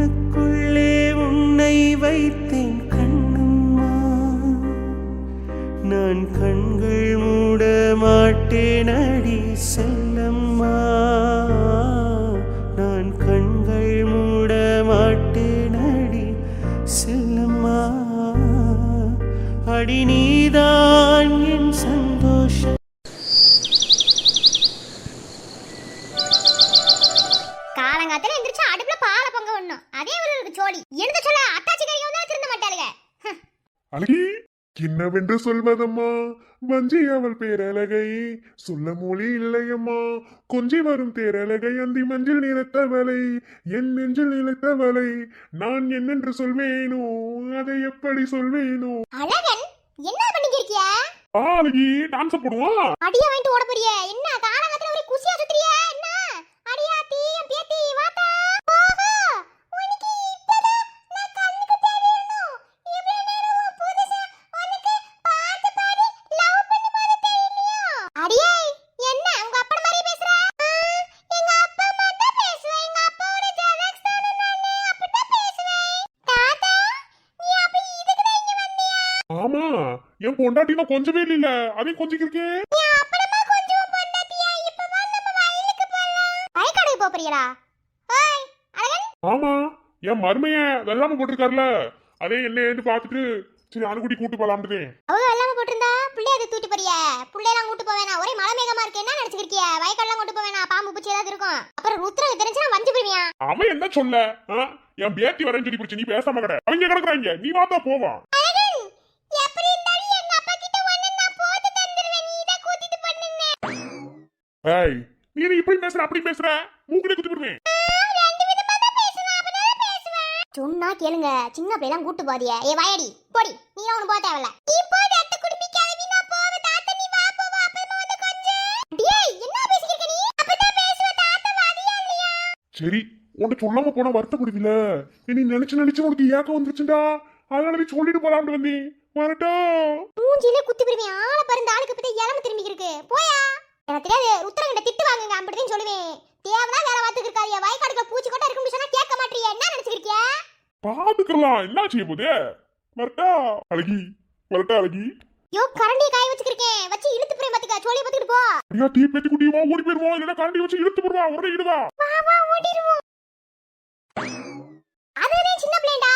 கண்ணுக்குள்ளே உன்னை வைத்தேன் கண்ணம்மா, நான் கண்கள் மூட மாட்டேன் அடி செல்லம்மா, நான் கண்கள் மூட மாட்டேன் அடி செல்லம்மா, அடி நீதான் என் சந்தோஷம். காலங்காத்துல எந்திரிச்சு அடுப்புல பாலை பொங்க ஒண்ணும் அதே ஒரு சோழி எழுத சொல்ல அத்தாச்சி கறியும் தான் திருந்த மாட்டாளுங்க. அழகி என்னவென்று சொல்வதம்மா, வஞ்சி அவள் பேரழகை சொல்ல மொழி இல்லையம்மா, கொஞ்சி வரும் தேரழகை அந்தி மஞ்சள் நிலத்தவளை என் நெஞ்சில் நிலத்தவளை நான் என்னென்று சொல்வேனோ அதை எப்படி சொல்வேனோ. அழகன் என்ன பண்ணிக்கிறியா? அழகி டான்ஸ் போடுவோம். அடியா வாங்கிட்டு ஓட போறிய என்ன? காலங்காத்துல ஒரு குசியா சுத்துறிய என்ன? அடியா தீயம் பேத்தி வாடா போக உனக்கு இப்பதான் நான் கண்ணுக்கு தெரியணும். இவ்வளவு நேரம் புதுசா உனக்கு பாட்டு பாடி லவ் பண்ணி மாதிரி தெரியலையா? அடியே என்ன உங்க அப்பா மாதிரி பேசுற? எங்க அப்பா மட்டும் பேசுவேன். எங்க அப்பாவோட ஜெராக்ஸ் தானே நானே அப்படிதான் பேசுவேன். தாத்தா நீ அப்ப இதுக்கு தான் இங்க வந்தியா? ஆமா என் பொண்டாட்டினா கொஞ்சவே இல்ல அதே கொஞ்சிக்கிருக்கே. நீ அப்பறமா கொஞ்சம் பொண்டாட்டியா இப்ப வா நம்ம வயலுக்கு போலாம். வயக்காடு போறியடா? ஹாய் அழகன். ஆமா என் மருமைய வெள்ளாம போட்டிருக்காருல அதே என்ன ஏன்னு பாத்துட்டு சரி அணுகுடி கூட்டு போலாம்னு. அவங்க வெள்ளாம போட்டிருந்தா புள்ளைய அது தூட்டி போறிய? புள்ளையெல்லாம் கூட்டு போவேனா? ஒரே மலை மேகமா இருக்கு என்ன நினைச்சிருக்கிய? வயக்காடுலாம் கூட்டு போவேனா? பாம்பு பூச்சி ஏதாவது இருக்கும். அப்புறம் ருத்ரன் தெரிஞ்சுனா வஞ்சி போடுவியா? அவன் என்ன சொல்ல என் பேத்தி வரேன்னு சொல்லி பிடிச்சி நீ பேசாம கடை அவங்க கிடக்குறாங்க நீ வாத்தா போவா. அழகன் எப்படி இருந்தாலும் எங்க அப்பா கிட்ட ஒண்ணு நான் போட்டு தந்துருவேன். நீ தான் கூட்டிட்டு பண்ணுங்க. ஏய் நீ இப்படி பேசுற அப்படி பேசுற மூக்கிலே குத்தி விடுவேன். ரெண்டு விதமா தான் பேசுவேன். அப்பதான் பேசுவேன். சொன்னா கேளுங்க. சின்ன பிள்ளைலாம் கூட்டு போதிய. ஏ வாயடி போடி. நீ ஒண்ணு போக தேவல. இப்போ தட்ட குடுமிக்காதவி நான் போவே. தாத்தா நீ வா போவா அப்பறமா வந்து கொஞ்சம். டேய் என்ன பேசிக்கிற நீ? அப்பதான் பேசுவ. தாத்தா வாதியா இல்லையா? சரி உன்கிட்ட சொல்லாம போனா வருத்தப்படுதில்ல. நீ நினைச்சு நினைச்சு உனக்கு ஏக்கம் வந்துருச்சுடா அதனால நீ சொல்லிட்டு போலாம்னு வந்தி வரட்டா. மூஞ்சில குத்தி பிரிவேன். ஆளை பாருங்க ஆளுக்கு பத்தி இளம திரும்பி இருக்கு. போயா எனக்கு தெரியாது. ருத்ரங்கிட்ட திட்டு வாங்குங்க அப்படிதான் சொல்லுவேன். தேவனா வேலை பார்த்துக்கு இருக்காதியா? வயக்காடுல பூச்சி கொட்டை இருக்குன்னு சொன்னா கேட்க மாட்டீங்க. என்ன நினைச்சிருக்கிய? பாத்துக்கலாம் என்ன செய்ய போதே வரட்டா அழகி வரட்டா அழகி. யோ கரண்டியை காய வச்சுக்கிருக்கேன். வச்சு இழுத்து போய் பாத்துக்க. சோழியை பாத்துக்கிட்டு போ. ஐயா தீ பேத்தி குட்டியுமா ஓடி போயிருவோம் இல்லைன்னா கரண்டி வச்சு இழுத்து போடுவா உடனே இடுவா. வா வா ஓடிடுவோம். அதுவே சின்ன பிள்ளைடா.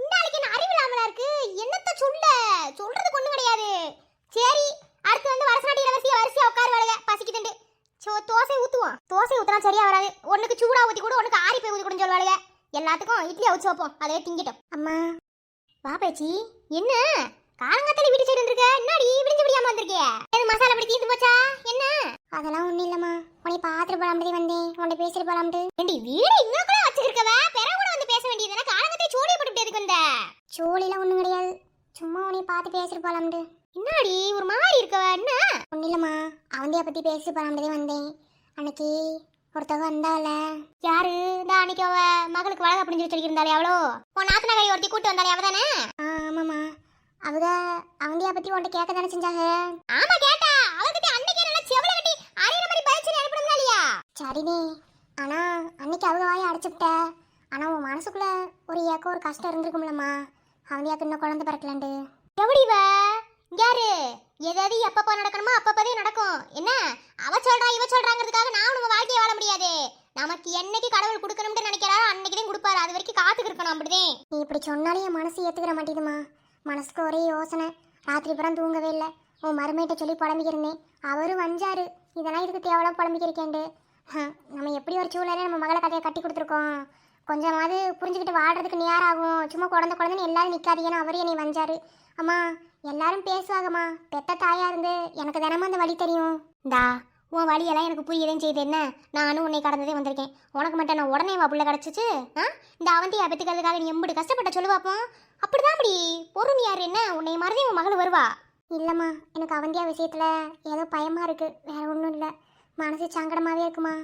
இந்த ஆளுக்கு என்ன அறிவு இல்லாமலா இருக்கு? என்னத்த சொல்றது ஒண்ணும் கிடையாது. சரி அடுத்து வந்து வரசனாடி வரிசையா உட்காரு வேலைங்க. பசிக்குதுண்டு தோசை ஊத்துவோம். தோசை ஊத்துனா சரியா வராது. ஒண்ணுக்கு சூடா ஊத்தி கூட ஒண்ணுக்கு ஆறி போய் ஊத்தி கூட சொல்லுவாளுங்க. எல்லாத்துக்கும் இட்லி அவிச்சு வைப்போம். அதே திங்கிட்டோம். அம்மா வா பேச்சி. என்ன காலங்காத்தால வீட்டு சைடு வந்திருக்க? என்னடி விடிஞ்சு விடியாம வந்திருக்கே? எது மசாலா அப்படி தீந்து போச்சா என்ன? அதெல்லாம் ஒண்ணும் இல்லம்மா. உன்னை பாத்துட்டு போலாம்னு வந்தேன். உன்னை பேசிட்டு போலாம்னு. ஏண்டி வீடு இங்க கூட வச்சிருக்கவ பிற கூட வந்து பேச வேண்டியதுதானே? காலங்காத்தால சோழிய போட்டு எதுக்கு வந்த? சோழில ஒண்ணும் கிடையாது. சும்மா உன்னை பார்த்து பேசிட்டு போலாம்னு. என்னடி ஒரு மாதிரி இருக்கவ என்ன? ஒண்ணும் இல்லம்மா. அவந்தியா பத்தி பேசிட்டு போலாம்னு வந்தேன். அன்னைக்கு ஒருத்தவ வந்தால. யாரு? இந்த அன்னைக்கு அவ மகளுக்கு வழக்கு அப்படின்னு சொல்லி சொல்லியிருந்தாலே அவளோ? உன் நாத்து நகை ஒருத்தி கூட்டு வந்தாலே அவதானே? ஆமாம்மா. அவங்க அவந்தியா பத்தி உன்கிட்ட கேட்க தானே செஞ்சாங்க? ஆமா கேட்டா. அவகிட்ட அன்னைக்கு நல்லா செவல கட்டி அரையிற மாதிரி பயச்சு அனுப்பிடுங்களா இல்லையா? சரினே. ஆனா அன்னைக்கு அவங்க வாயை அடைச்சுட்ட. ஆனா உன் மனசுக்குள்ள ஒரு ஏக்கம் ஒரு கஷ்டம் இருந்திருக்கும்லம்மா. அவந்தியாக்கு இன்னும் குழந்தை பிறக்கலண்டு. எப்படி இவ யாரு? எதாவது எப்பப்போ நடக்கணுமோ அப்பப்பதே நடக்கும். என்ன அவ சொல்றா இவ சொல்றாங்கிறதுக்காக நான் உங்க வாழ்க்கையை வாழ முடியாது. நமக்கு என்னைக்கு கடவுள் கொடுக்கணும்னு நினைக்கிறாரோ அன்னைக்குதான் கொடுப்பாரு. அது வரைக்கும் காத்துக்கு இருக்கணும். அப்படிதான். நீ இப்படி சொன்னாலே என் மனசு ஏத்துக்கிற மாட்டேதுமா. மனசுக்கு ஒரே யோசனை. ராத்திரி புறம் தூங்கவே இல்லை. உன் மருமையிட்ட சொல்லி புலம்பிக்கிருந்தேன். அவரும் வஞ்சாரு. இதெல்லாம் இதுக்கு தேவலாம் புலம்பிக்கிருக்கேன்டு. நம்ம எப்படி ஒரு சூழ்நிலை நம்ம மகளை கதையை கட்டி கொடுத்துருக்கோம். கொஞ்சமாவது புரிஞ்சுக்கிட்டு வாழ்றதுக்கு நேரம் ஆகும். சும்மா குழந்தைன்னு எல்லாரும் நிற்காதீங்கன்னு அவரும் என்னை வஞ்சாரு. அம்மா எல்லாரும் பேசுவாங்கம்மா. பெத்த தாயா இருந்து எனக்கு தினமும் அந்த வழி தெரியும். இந்தா உன் வழியெல்லாம் எனக்கு புரியதான் செய்யுது. என்ன நானும் உன்னை கடந்ததே வந்திருக்கேன். உனக்கு மட்டும் நான் உடனே வா புள்ள கிடச்சிச்சு. இந்த அவந்தியை பெற்றுக்கிறதுக்காக நீ எப்படி கஷ்டப்பட்ட சொல்லுவாப்போம். அப்படிதான் அப்படி பொறுமையாரு. என்ன உன்னை மறந்தே உன் மகள் வருவா? இல்லைம்மா எனக்கு அவந்தியா விஷயத்துல ஏதோ பயமா இருக்கு. வேற ஒன்றும் இல்லை. மனசு சங்கடமாவே இருக்குமா.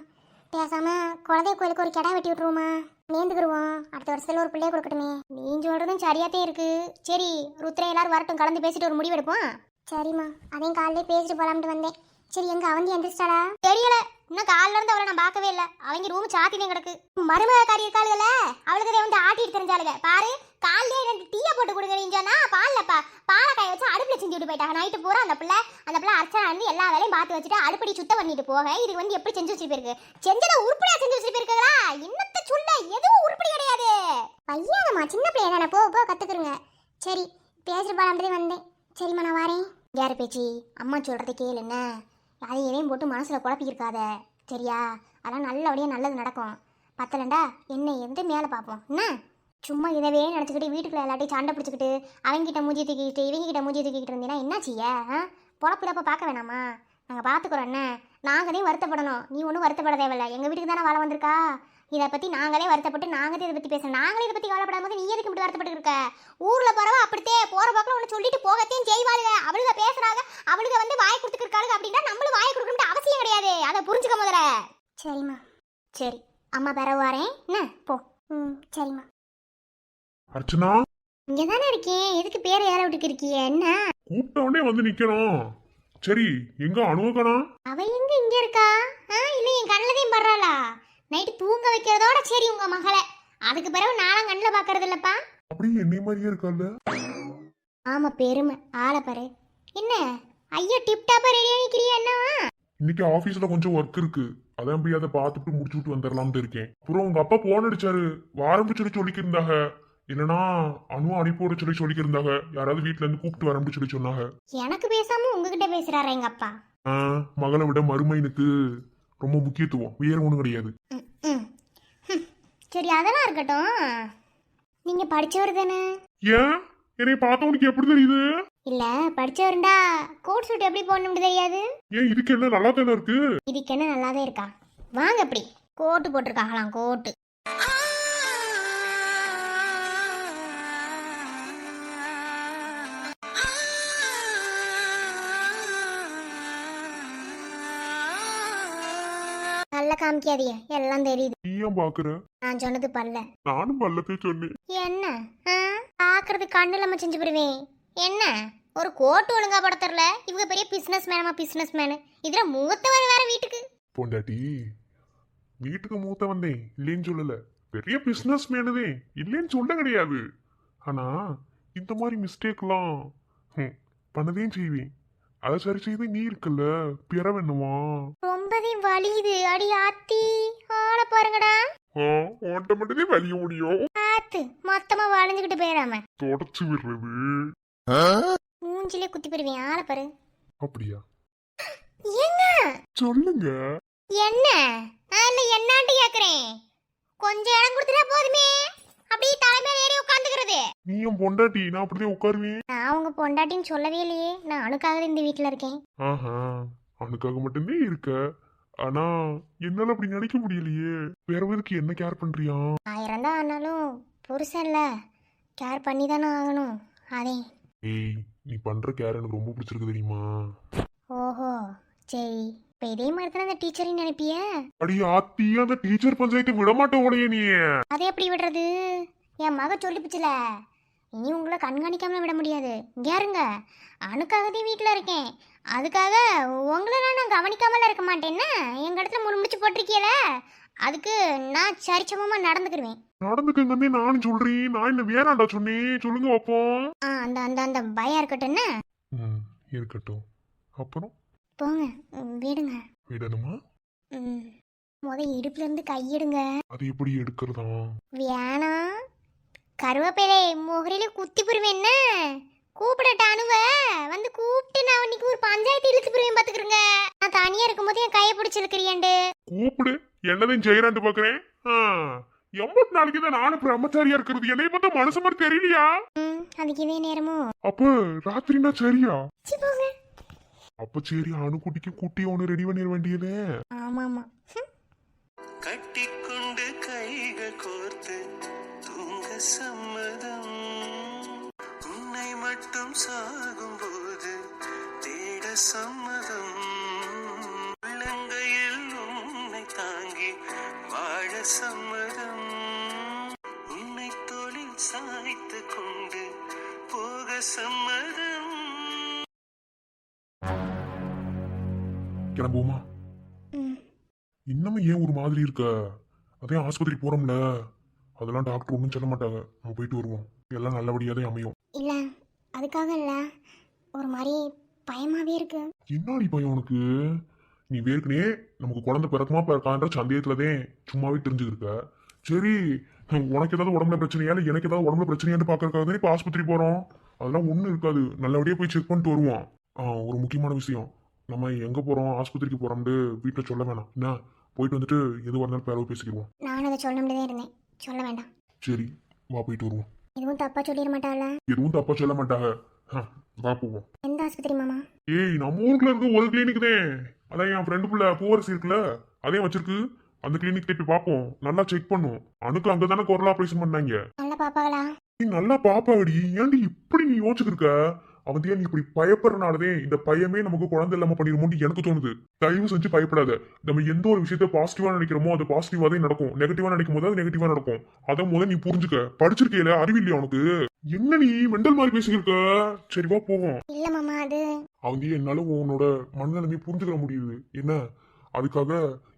பேசாம குழந்தைய கோயிலுக்கு ஒரு கிடா வெட்டி விட்டுருவோமா? நேர்ந்துக்கிடுவோம். அடுத்த வருஷத்துல ஒரு பிள்ளைய கொடுக்கட்டுமே. நீ சொல்றதும் சரியாத்தே இருக்கு. சரி ருத்ரே எல்லாரும் வரட்டும். கலந்து பேசிட்டு ஒரு முடிவு எடுப்போம். சரிம்மா அதையும் காலையிலே பேசிட்டு போலாம்னு வந்தேன். சரி எங்க அவந்தி எந்திரிச்சாளா? தெரியல, இன்னும் காலைல இருந்து அவளை நான் பார்க்கவே இல்ல. அவங்க ரூம் சாத்தினே கிடக்கு. மருமகாரி இருக்காளுல, அவளுக்கு வந்து ஆட்டிட்டு தெரிஞ்சாளுங்க பாரு. காலையிலே 2 டீயை போட்டு கொடுக்குறீங்கன்னா பால்லப்பா பாலை காய வச்சு அடுப்புல செஞ்சு விட்டு போயிட்டாங்க. நைட்டு பூரா அந்த பிள்ளை அர்ச்சனா வந்து எல்லா வேலையும் பார்த்து வச்சுட்டு அடுப்படி சுத்தம் பண்ணிட்டு போக இதுக்கு வந்து எப்படி செஞ்சு வச்சுட்டு போயிருக்கு? செஞ்சதை உருப்படியா செஞ்சு வச்சுட்டு போயிருக்கா? என்னத்த சொல்ல, எதுவும் உருப்படி கிடையாது. பையனம்மா, சின்ன பிள்ளைய தானே, போ கத்துக்குருங்க. சரி பேசுற பாலாண்டே வந்தேன். சரிம்மா நான் வரேன். யார் பேச்சு? அம்மா சொல்றதை கேளு. என்ன அதை எதையும் போட்டு மனசுல குழப்பியிருக்காத, சரியா? அதெல்லாம் நல்லபடியா நல்லது நடக்கும். பத்தலண்டா என்ன எந்த மேலே பார்ப்போம். என்ன சும்மா இதவே நினச்சிக்கிட்டு வீட்டுக்குள்ள எல்லாத்தையும் சண்டை பிடிச்சிக்கிட்டு அவங்ககிட்ட மூஞ்சி தூக்கிக்கிட்டு இவங்ககிட்ட மூஞ்சி தூக்கிக்கிட்டு இருந்தீங்கன்னா என்ன செய்ய? பொழப்பிடப்ப பார்க்க வேணாமா? நாங்கள் பார்த்துக்குறோம். என்ன நாங்களே வருத்தப்படணும், நீ ஒன்றும் வருத்தப்பட தேவையில்லை. எங்கள் வீட்டுக்கு தானே வாழ வந்திருக்கா. இதை பற்றி நாங்களே வருத்தப்பட்டு நாங்களே இதை பற்றி பேசுகிறோம். நாங்களே இதை பற்றி கவலைப்படாத போது நீ எதுக்கு இப்படி வருத்தப்பட்டு இருக்க? ஊரில் போகிறவா அப்படித்தே போகிற பக்கம் ஒன்று சொல்லிட்டு போகத்தையும் செய்வாளுங்க. அவளுங்க பேசுகிறாங்க, அவளுங்க வந்து வாய் கொடுத்துருக்காளுங்க அப்படின்னா நம்மளும் வாய் கொடுக்கணும்னு அவசியம் கிடையாது. அதை புரிஞ்சுக்க முதல்ல. சரிம்மா. சரி அம்மா பிறகு வரேன். என்ன போ. சரிம்மா. அர்ச்சனா, இங்க தானே இருக்கேன், எதுக்கு பேரை ஏற விட்டுக்கு இருக்கிய? என்ன கூப்பிட்ட உடனே வந்து நிக்கணும். சரி எங்க அனுவக்கணா? அவ எங்க இங்க இருக்கா? இல்ல என் கண்ணுலதையும் படுறாளா? நைட்டு தூங்க வைக்கிறதோட சரி உங்க மகளை. அதுக்கு பிறகு நானும் கண்ணுல பாக்குறது இல்லப்பா. அப்படியே என்னை மாதிரியே இருக்கல்ல? ஆமா பெருமை ஆளை பாரு. என்ன ஐயோ டிப் டாப்பா ரெடியா நிக்கிறியா? என்னவா இன்னைக்கு ஆபீஸ்ல கொஞ்சம் ஒர்க் இருக்கு, அதான் போய் அதை பார்த்துட்டு முடிச்சுட்டு வந்துடலாம்னு இருக்கேன். அப்புறம் உங்க அப்பா போன் அடிச்சாரு, வாரம் சொல்லிக்கிருந்தாங்க. இல்லனா அனுவ அனுப்பிவிட சொல்லிக்கிருந்தாங்க. யாராவது வீட்டுல இருந்து கூப்பிட்டு வரணும்னு சொன்னாங்க. எனக்கு பேசாம உங்ககிட்ட பேசுறாரு எங்க அப்பா. மகளை விட மருமைனுக்கு ரொம்ப முக்கியத்துவம், வேற ஒண்ணும் கிடையாது. சரி அதெல்லாம் இருக்கட்டும். நீங்க படிச்சவர் தானே? ஏன் என்னை பார்த்த உனக்கு எப்படி தெரியுது? இல்ல படிச்சவருண்டா கோட் சூட் எப்படி போடணும்னு தெரியாது? ஏன் இதுக்கு என்ன நல்லா தானே இருக்கு? இதுக்கு என்ன நல்லாதான் இருக்கா? வாங்க அப்படி கோட்டு போட்டிருக்காங்களாம், கோட்டு. பல்ல காமிக்காதீங்க, எல்லாம் தெரியுது. நீ ஏன் பாக்குற? நான் சொன்னது பல்ல. நானும் பல்லத்தை சொன்னேன். என்ன பாக்குறது கண்ணுல நம்ம செஞ்சு போடுவேன். என்ன ஒரு கோட்டு ஒழுங்கா போட தெரியல. இவங்க பெரிய பிசினஸ் மேனு. இதுல மூத்தவர் வேற வீட்டுக்கு. பொண்டாட்டி வீட்டுக்கு மூத்த வந்தேன் இல்லைன்னு சொல்லல, பெரிய பிசினஸ் மேனதே இல்லைன்னு சொல்ல கிடையாது. ஆனா இந்த மாதிரி மிஸ்டேக்லாம் பண்ணதையும் செய்வேன். அதை சரி செய்து நீ இருக்குல்ல, பிற வேணுமா? ரொம்பவே வலியுது. அடி ஆத்தி ஆள பாருங்கடா. ஓட்ட மட்டுமே வலிய முடியும். ஆத்து மொத்தமா வளைஞ்சுக்கிட்டு போயிடாம தொடச்சு விடுறது. மூஞ்சிலே குத்தி போடுவேன். ஆள பாரு. அப்படியா? என்ன சொல்லுங்க. என்ன இல்ல என்னான்ட்டு கேக்குறேன். கொஞ்சம் இடம் கொடுத்துட்டா போதுமே, அப்படியே தலைமையில ஏறி உட்காந்துக்கிறது. நீ என் பொண்டாட்டி, நான் அப்படியே உட்காருவேன். நான் உங்க பொண்டாட்டின்னு சொல்லவே இல்லையே. நான் அணுக்காக இந்த வீட்டுல இருக்கேன். அவனுக்காக மட்டும்தான் இருக்க. ஆனா என்னால அப்படி நினைக்க முடியலையே. வேற எதுக்கு என்ன கேர் பண்றியா? 1000 தான் ஆனாலும் புருஷன்ல கேர் பண்ணி தானே ஆகணும். அதே. ஏய், நீ பண்ற கேர் எனக்கு ரொம்ப பிடிச்சிருக்கு தெரியுமா? ஓஹோ சரி. இப்ப இதே மாதிரி தானே அந்த டீச்சரையும் நினைப்பிய? அடி ஆத்தி, அந்த டீச்சர் பஞ்சாயத்து விட மாட்டேன் உடைய நீ. அதை எப்படி விடுறது? என் மக சொல்லிப்புச்சுல, இனி உங்களை கண்காணிக்காமல விட முடியாது. இங்க இருங்க, அணுக்காகவே வீட்டில் இருக்கேன். அதுக்காக உங்களை நான் கவனிக்காமல இருக்க மாட்டேன்னா எங்க இடத்துல முடிச்சு போட்டிருக்கீல, அதுக்கு நான் சரிசமமா நடந்துக்கிருவேன். நடந்துக்கங்கன்னே நானும் சொல்றேன். நான் என்ன வேணாண்டா சொன்னேன்? சொல்லுங்க வைப்போம். அந்த அந்த அந்த பயம் இருக்கட்டும். என்ன இருக்கட்டும். அப்புறம் போங்க விடுங்க. விடணுமா? இடுப்புல இருந்து கையிடுங்க. அது எப்படி எடுக்கிறதா? வேணாம், கருவேப்பிலை முகரையில குத்தி போடுவேன். என்ன கூப்பிடட்ட அணுவ வந்து கூப்பிட்டு நான் இன்னைக்கு ஒரு பஞ்சாயத்து இழுத்து போடுவேன் பாத்துக்கிறேங்க. நான் தனியா இருக்கும் போது என் கையை பிடிச்சி இழுக்கிறியாண்டு. கூப்பிடு, என்னதையும் செய்யறாண்டு பாக்குறேன். எவ்வளவு நாளைக்கு தான் நானும் பிரம்மச்சாரியா இருக்கிறது? என்னைய பார்த்தா மனசு மாதிரி தெரியலையா? அதுக்கு இதே நேரமோ? அப்ப ராத்திரினா சரியா? போங்க. அப்ப சரி, அணுக்குட்டிக்கு குட்டி ஒண்ணு ரெடி பண்ணிட வேண்டியதே. ஆமாமா. கட்டிக்கொண்டு கைகள் கோர்த்து தூங்க சம்மதம், உன்னை மட்டும் சாகும் போது தேட சம்மதம், உள்ளங்கையில் உன்னை தாங்கி வாழ சம்மதம், உன்னை தோளில் சாய்த்து கொண்டு போக சம்மதம். கிளம்புவோமா? ம். இன்னமும் ஏன் ஒரு மாதிரி இருக்க? அதே ஆஸ்பத்திரி போறோம்ல, அதெல்லாம் டாக்டர் ஒன்றும் சொல்ல மாட்டாங்க. நம்ம போயிட்டு வருவோம், எல்லாம் நல்லபடியாக தான் அமையும். இல்ல அதுக்காக இல்ல, ஒரு மாதிரி பயமாவே இருக்கு. என்னடி பையன் உனக்கு? நீ வேர்க்கனே நமக்கு குழந்தை பிறக்குமா பிறக்கான்ற சந்தேகத்துலதான் சும்மாவே தெரிஞ்சுக்கிருக்க. சரி, உனக்கு ஏதாவது உடம்புல பிரச்சனையா இல்லை எனக்கு ஏதாவது உடம்புல பிரச்சனையான்னு பார்க்கறதுக்காக தான் இப்போ ஆஸ்பத்திரி போறோம். அதெல்லாம் ஒன்றும் இருக்காது, நல்லபடியாக போய் செக் பண்ணிட்டு வருவோம். ஒரு முக்கியமான விஷயம், நம்ம எங்க போறோம், ஆஸ்பத்திரிக்கு போறோம்னு வீட்டில் சொல்ல வேணாம் என்ன? போயிட்டு வந்துட்டு எது வரனாலும் பேரவை பேசிக்கிடுவோம். நான் அதை சொல்லணும்னு தான் இருந்தேன், சொல்ல வேண்டாம். சரி, வா போயிட்டு வருவோம். எதுவும் தப்பா சொல்லிட மாட்டாள? எதுவும் தப்பா சொல்ல மாட்டாங்க. வா போவோம். எந்த ஆஸ்பத்திரி மாமா? ஏய், நம்ம ஊர்ல இருக்க ஒரு கிளினிக் தான். அதான் என் ஃப்ரெண்டு புள்ள பூவரசி இருக்குல்ல, அதே வச்சிருக்கு. அந்த கிளினிக் போய் பார்ப்போம், நல்லா செக் பண்ணும். அணுக்கு அங்கதானே குரல் ஆபரேஷன் பண்ணாங்க. நல்லா பாப்பாங்களா? நீ நல்லா பாப்பாடி, ஏன்டி இப்படி நீ யோசிச்சிருக்க? அவன் நீ இப்படி பயப்படுறனாலதே இந்த பையமே நமக்கு குழந்தை இல்லாம பண்ணிருமோன்னு எனக்கு தோணுது. தயவு செஞ்சு பயப்படாத. நம்ம எந்த ஒரு விஷயத்த பாசிட்டிவா நினைக்கிறோமோ அது பாசிட்டிவா தான் நடக்கும், நெகட்டிவா நினைக்கும் போது அது நெகட்டிவா நடக்கும். அதை முதல்ல நீ புரிஞ்சுக்க. படிச்சிருக்கேல, அறிவில்லையா உனக்கு? என்ன நீ மெண்டல் மாதிரி பேசிக்கிருக்க? சரி வா போவோம். இல்ல மாமா, அது அவன் என்னால உன்னோட மனநிலைமையை புரிஞ்சுக்கிற முடியுது என்ன. அதுக்காக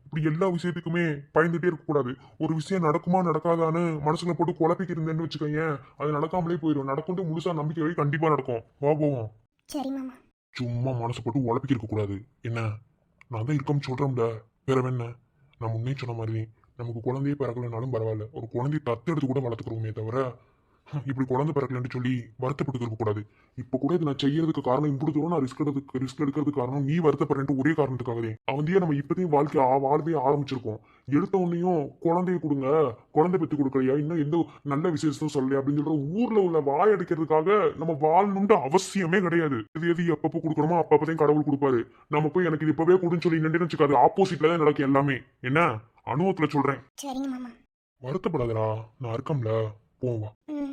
இப்படி எல்லா விஷயத்துக்குமே பயந்துட்டே இருக்க கூடாது. ஒரு விஷயம் நடக்குமா நடக்காதான்னு மனசுல போட்டு குழப்பிக்கு இருந்தேன்னு வச்சுக்கோங்க, அது நடக்காமலே போயிடும். நடக்கும் முழுசா நம்பிக்கை வை, கண்டிப்பா நடக்கும். வா போவோம். சரி மாமா. சும்மா மனசு போட்டு உழப்பிக்க இருக்க கூடாது என்ன. நான் தான் இருக்கோம்னு சொல்றேன்ல, வேற என்ன. நான் முன்னே சொன்ன மாதிரி நமக்கு குழந்தையே பிறக்கலனாலும் பரவாயில்ல, ஒரு குழந்தைய தத்தெடுத்து கூட வளர்த்துக்கிறோமே தவிர இப்படி குழந்தை பிறக்கலன்னு சொல்லி வருத்தப்பட்டு இருக்க கூடாது. இப்ப கூட இது நான் செய்யறதுக்கு காரணம், இப்படி தூரம் நான் ரிஸ்க் எடுக்கிறதுக்கு காரணம் நீ வருத்தப்படுறேன் ஒரே காரணத்துக்காகவே. அவந்தையே நம்ம இப்பதையும் வாழ்க்கை வாழவே ஆரம்பிச்சிருக்கோம். எடுத்த உடனேயும் குழந்தைய கொடுங்க, குழந்தை பெற்று கொடுக்கலையா, இன்னும் எந்த நல்ல விசேஷத்தும் சொல்லலையா அப்படின்னு சொல்ற ஊர்ல உள்ள வாய் அடிக்கிறதுக்காக நம்ம வாழணும்னு அவசியமே கிடையாது. எது எப்பப்போ கொடுக்கணுமோ அப்பப்பதையும் கடவுள் கொடுப்பாரு. நம்ம போய் எனக்கு இது இப்பவே கொடுன்னு சொல்லி நின்று வச்சுக்காது, ஆப்போசிட்ல தான் நடக்கும் எல்லாமே என்ன. அனுபவத்துல சொல்றேன். சரிங்க மாமா. வருத்தப்படாதடா, நான் இருக்கம்ல, போவா. ம்.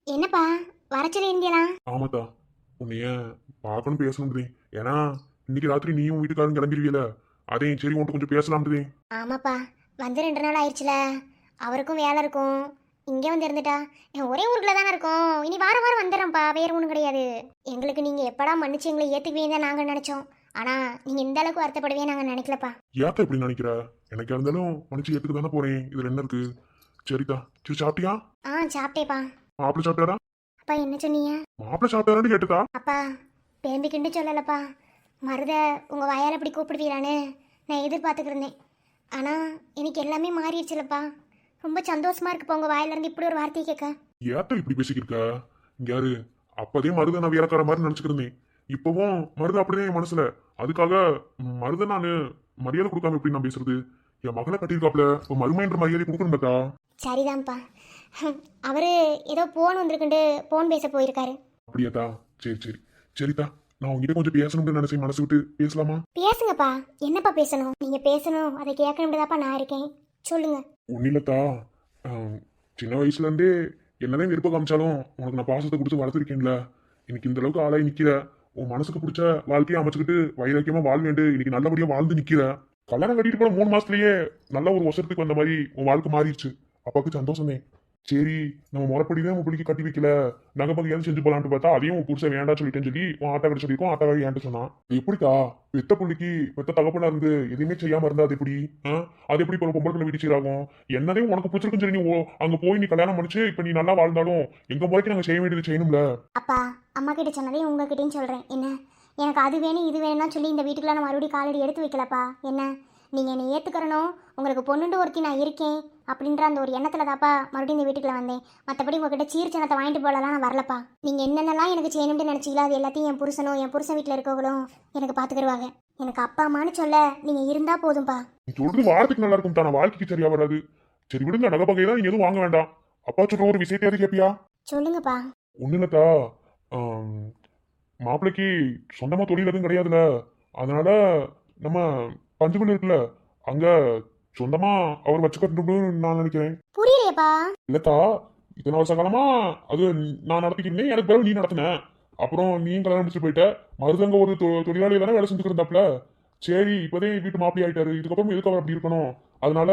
என்னப்பா வரச்சல இருந்தியலா? ஆமாத்தா, உன்னைய பார்க்கணும் பேசணும். ஏன்னா இன்னைக்கு ராத்திரி நீயும் வீட்டுக்காரும் கிளம்பிடுவீல, அதே சரி உன்கிட்ட கொஞ்சம் பேசலாம்ன்றதே. ஆமாப்பா, வந்து 2 நாள் ஆயிடுச்சுல, அவருக்கும் வேலை இருக்கும். இங்கே வந்து இருந்துட்டா ஒரே ஊருக்குள்ள தானே இருக்கோம். இனி வாரம் வாரம் வந்துடுறேன்ப்பா, வேற ஒன்றும் கிடையாது. எங்களுக்கு நீங்கள் எப்படா மன்னிச்சு எங்களை ஏற்றுக்குவீங்க தான் நாங்கள் நினச்சோம். ஆனால் நீங்கள் இந்த அளவுக்கு வருத்தப்படுவே நாங்கள் நினைக்கலப்பா. ஏத்த இப்படி நினைக்கிற? எனக்கு இருந்தாலும் மனுச்சு ஏத்துக்கு தானே போறேன், இதுல என்ன இருக்கு? சரிதா. சரி சாப்பிட்டியா? சாப்பிட்டேப்பா. மாப்பிள்ள சாப்பிட்டாரா? அப்பா என்ன சொன்னீங்க? மாப்பிள்ள சாப்பிட்டாரான்னு கேட்டுதா? அப்பா பெரும்பிக்கிண்டு சொல்லலப்பா, மருத உங்கள் வாயால் அப்படி கூப்பிடுவீரான்னு நான் எதிர்பார்த்துக்கிட்டு இருந்தேன். ஆனால் எனக்கு எல்லாமே மாறிடுச்சுலப்பா. ரொம்ப சந்தோஷமா இருக்குப்பா உங்கள் வாயிலிருந்து இப்படி ஒரு வார்த்தையை கேட்க. ஏத்த இப்படி பேசிக்கிருக்க? இங்க யாரு? அப்பதே மருத நான் வேலைக்கார மாதிரி நினைச்சுக்கிருந்தேன், இப்பவும் மருத அப்படிதான் என் மனசுல. அதுக்காக மருத நானு மரியாதை கொடுக்காம எப்படி நான் பேசுறது? என் மகளை கட்டியிருக்காப்ல, மருமைன்ற மரியாதை கொடுக்கணும்க்கா. சரிதான்ப்பா. அவரு ஏதோ போன் வந்திருக்குண்டு போன் பேச போயிருக்காரு. அப்படியாத்தா? சரி சரி. சரிதா, நான் உங்ககிட்ட கொஞ்சம் பேசணும்னு நினைச்சேன், மனசு விட்டு பேசலாமா? பேசுங்கப்பா. என்னப்பா பேசணும்? நீங்க பேசணும், அதை கேட்கணும்னுதாப்பா நான் இருக்கேன், சொல்லுங்க. ஒன்னில்லத்தா, சின்ன வயசுல இருந்தே என்னதான் விருப்பம் காமிச்சாலும் உனக்கு நான் பாசத்தை கொடுத்து வளர்த்துருக்கேன்ல. இன்னைக்கு இந்த அளவுக்கு ஆளாய் நிக்கிற, உன் மனசுக்கு பிடிச்ச வாழ்க்கையை அமைச்சுக்கிட்டு வைராக்கியமா வாழ்வேண்டு இன்னைக்கு நல்லபடியா வாழ்ந்து நிக்கிற. கல்யாணம் கட்டிட்டு போன 3 மாசத்துலயே நல்ல ஒரு வருஷத்துக்கு வந்த மாதிரி உன் வாழ்க்கை மாறிடுச்சு. அப்பாவுக்கு சந்தோஷமே. சரி, நம்ம முறைப்படிதான் உன் பிள்ளைக்கு கட்டி வைக்கல, நகை பகையாவது செஞ்சு போலான்ட்டு பார்த்தா அதையும் உன் புருஷன் வேண்டாம் சொல்லிட்டேன்னு சொல்லி உன் ஆட்டா கிட்ட சொல்லியிருக்கோம். ஆட்டாவை ஏன்ட்டு சொன்னான். எப்படிக்கா பெத்த பிள்ளைக்கு பெத்த தகப்பனா இருந்து எதுவுமே செய்யாம இருந்தா அது எப்படி? அது எப்படி இப்போ பொம்பளை வீட்டு சீராகும்? என்னதே உனக்கு பிடிச்சிருக்குன்னு சொல்லி நீ அங்க போய் நீ கல்யாணம் பண்ணிச்சு இப்ப நீ நல்லா வாழ்ந்தாலும் எங்க முறைக்கு நாங்க செய்ய வேண்டியது செய்யணும்ல. அப்பா அம்மா கிட்ட சொன்னதே உங்ககிட்டயும் சொல்றேன். என்ன எனக்கு அது வேணும் இது வேணும்னா சொல்லி இந்த வீட்டுக்குள்ள நான் மறுபடியும் காலடி எடுத்து வைக்கலப்பா. என்ன நீங்கள் என்னை ஏற்றுக்கிறணும், உங்களுக்கு பொண்ணுண்டு ஒருத்தி நான் இருக்கேன் அப்படின்ற அந்த ஒரு எண்ணத்தில் தாப்பா மறுபடியும் இந்த வீட்டுக்குள்ள வந்தேன். மற்றபடி உங்ககிட்ட சீர்ச்சனத்தை வாங்கிட்டு போகலாம் நான் வரலப்பா. நீங்கள் என்னென்னலாம் எனக்கு செய்யணும்னு நினச்சிங்களோ அது எல்லாத்தையும் என் புருஷனும் என் புருஷன் வீட்டில் இருக்கவங்களும் எனக்கு பார்த்துக்கிடுவாங்க. எனக்கு அப்பா அம்மானு சொல்ல நீங்கள் இருந்தால் போதும்பா. நீ சொல்றது வார்த்தைக்கு நல்லா இருக்கும் தானே, வாழ்க்கைக்கு சரியா வராது. சரி விடுங்க, நகை பகையெல்லாம் நீங்க எதுவும் வாங்க வேண்டாம். அப்பா சொல்ற ஒரு விஷயத்தையாவது கேப்பியா? சொல்லுங்கப்பா. ஒண்ணு இல்லத்தா, மாப்பிள்ளைக்கு சொந்தமா தொழில் எதுவும் கிடையாதுல, அதனால நம்ம பஞ்சுமணி இருக்குல்ல, அங்க சொந்தமா அவர் வச்சுக்கட்டும்னு நான் நினைக்கிறேன். புரியலையப்பா. இல்லத்தா, இத்தனை வருஷ காலமா அது நான் நடத்திக்கிட்டேன், எனக்கு பிறகு நீ நடத்தின. அப்புறம் நீயும் கல்யாணம் முடிச்சு போயிட்ட. மருதங்க ஒரு தொழிலாளி தானே வேலை செஞ்சுக்கிட்டு இருந்தாப்ல. சரி இப்போதே வீட்டு மாப்பிள்ளை ஆயிட்டாரு, இதுக்கப்புறம் எதுக்கு அவர் அப்படி இருக்கணும், அதனால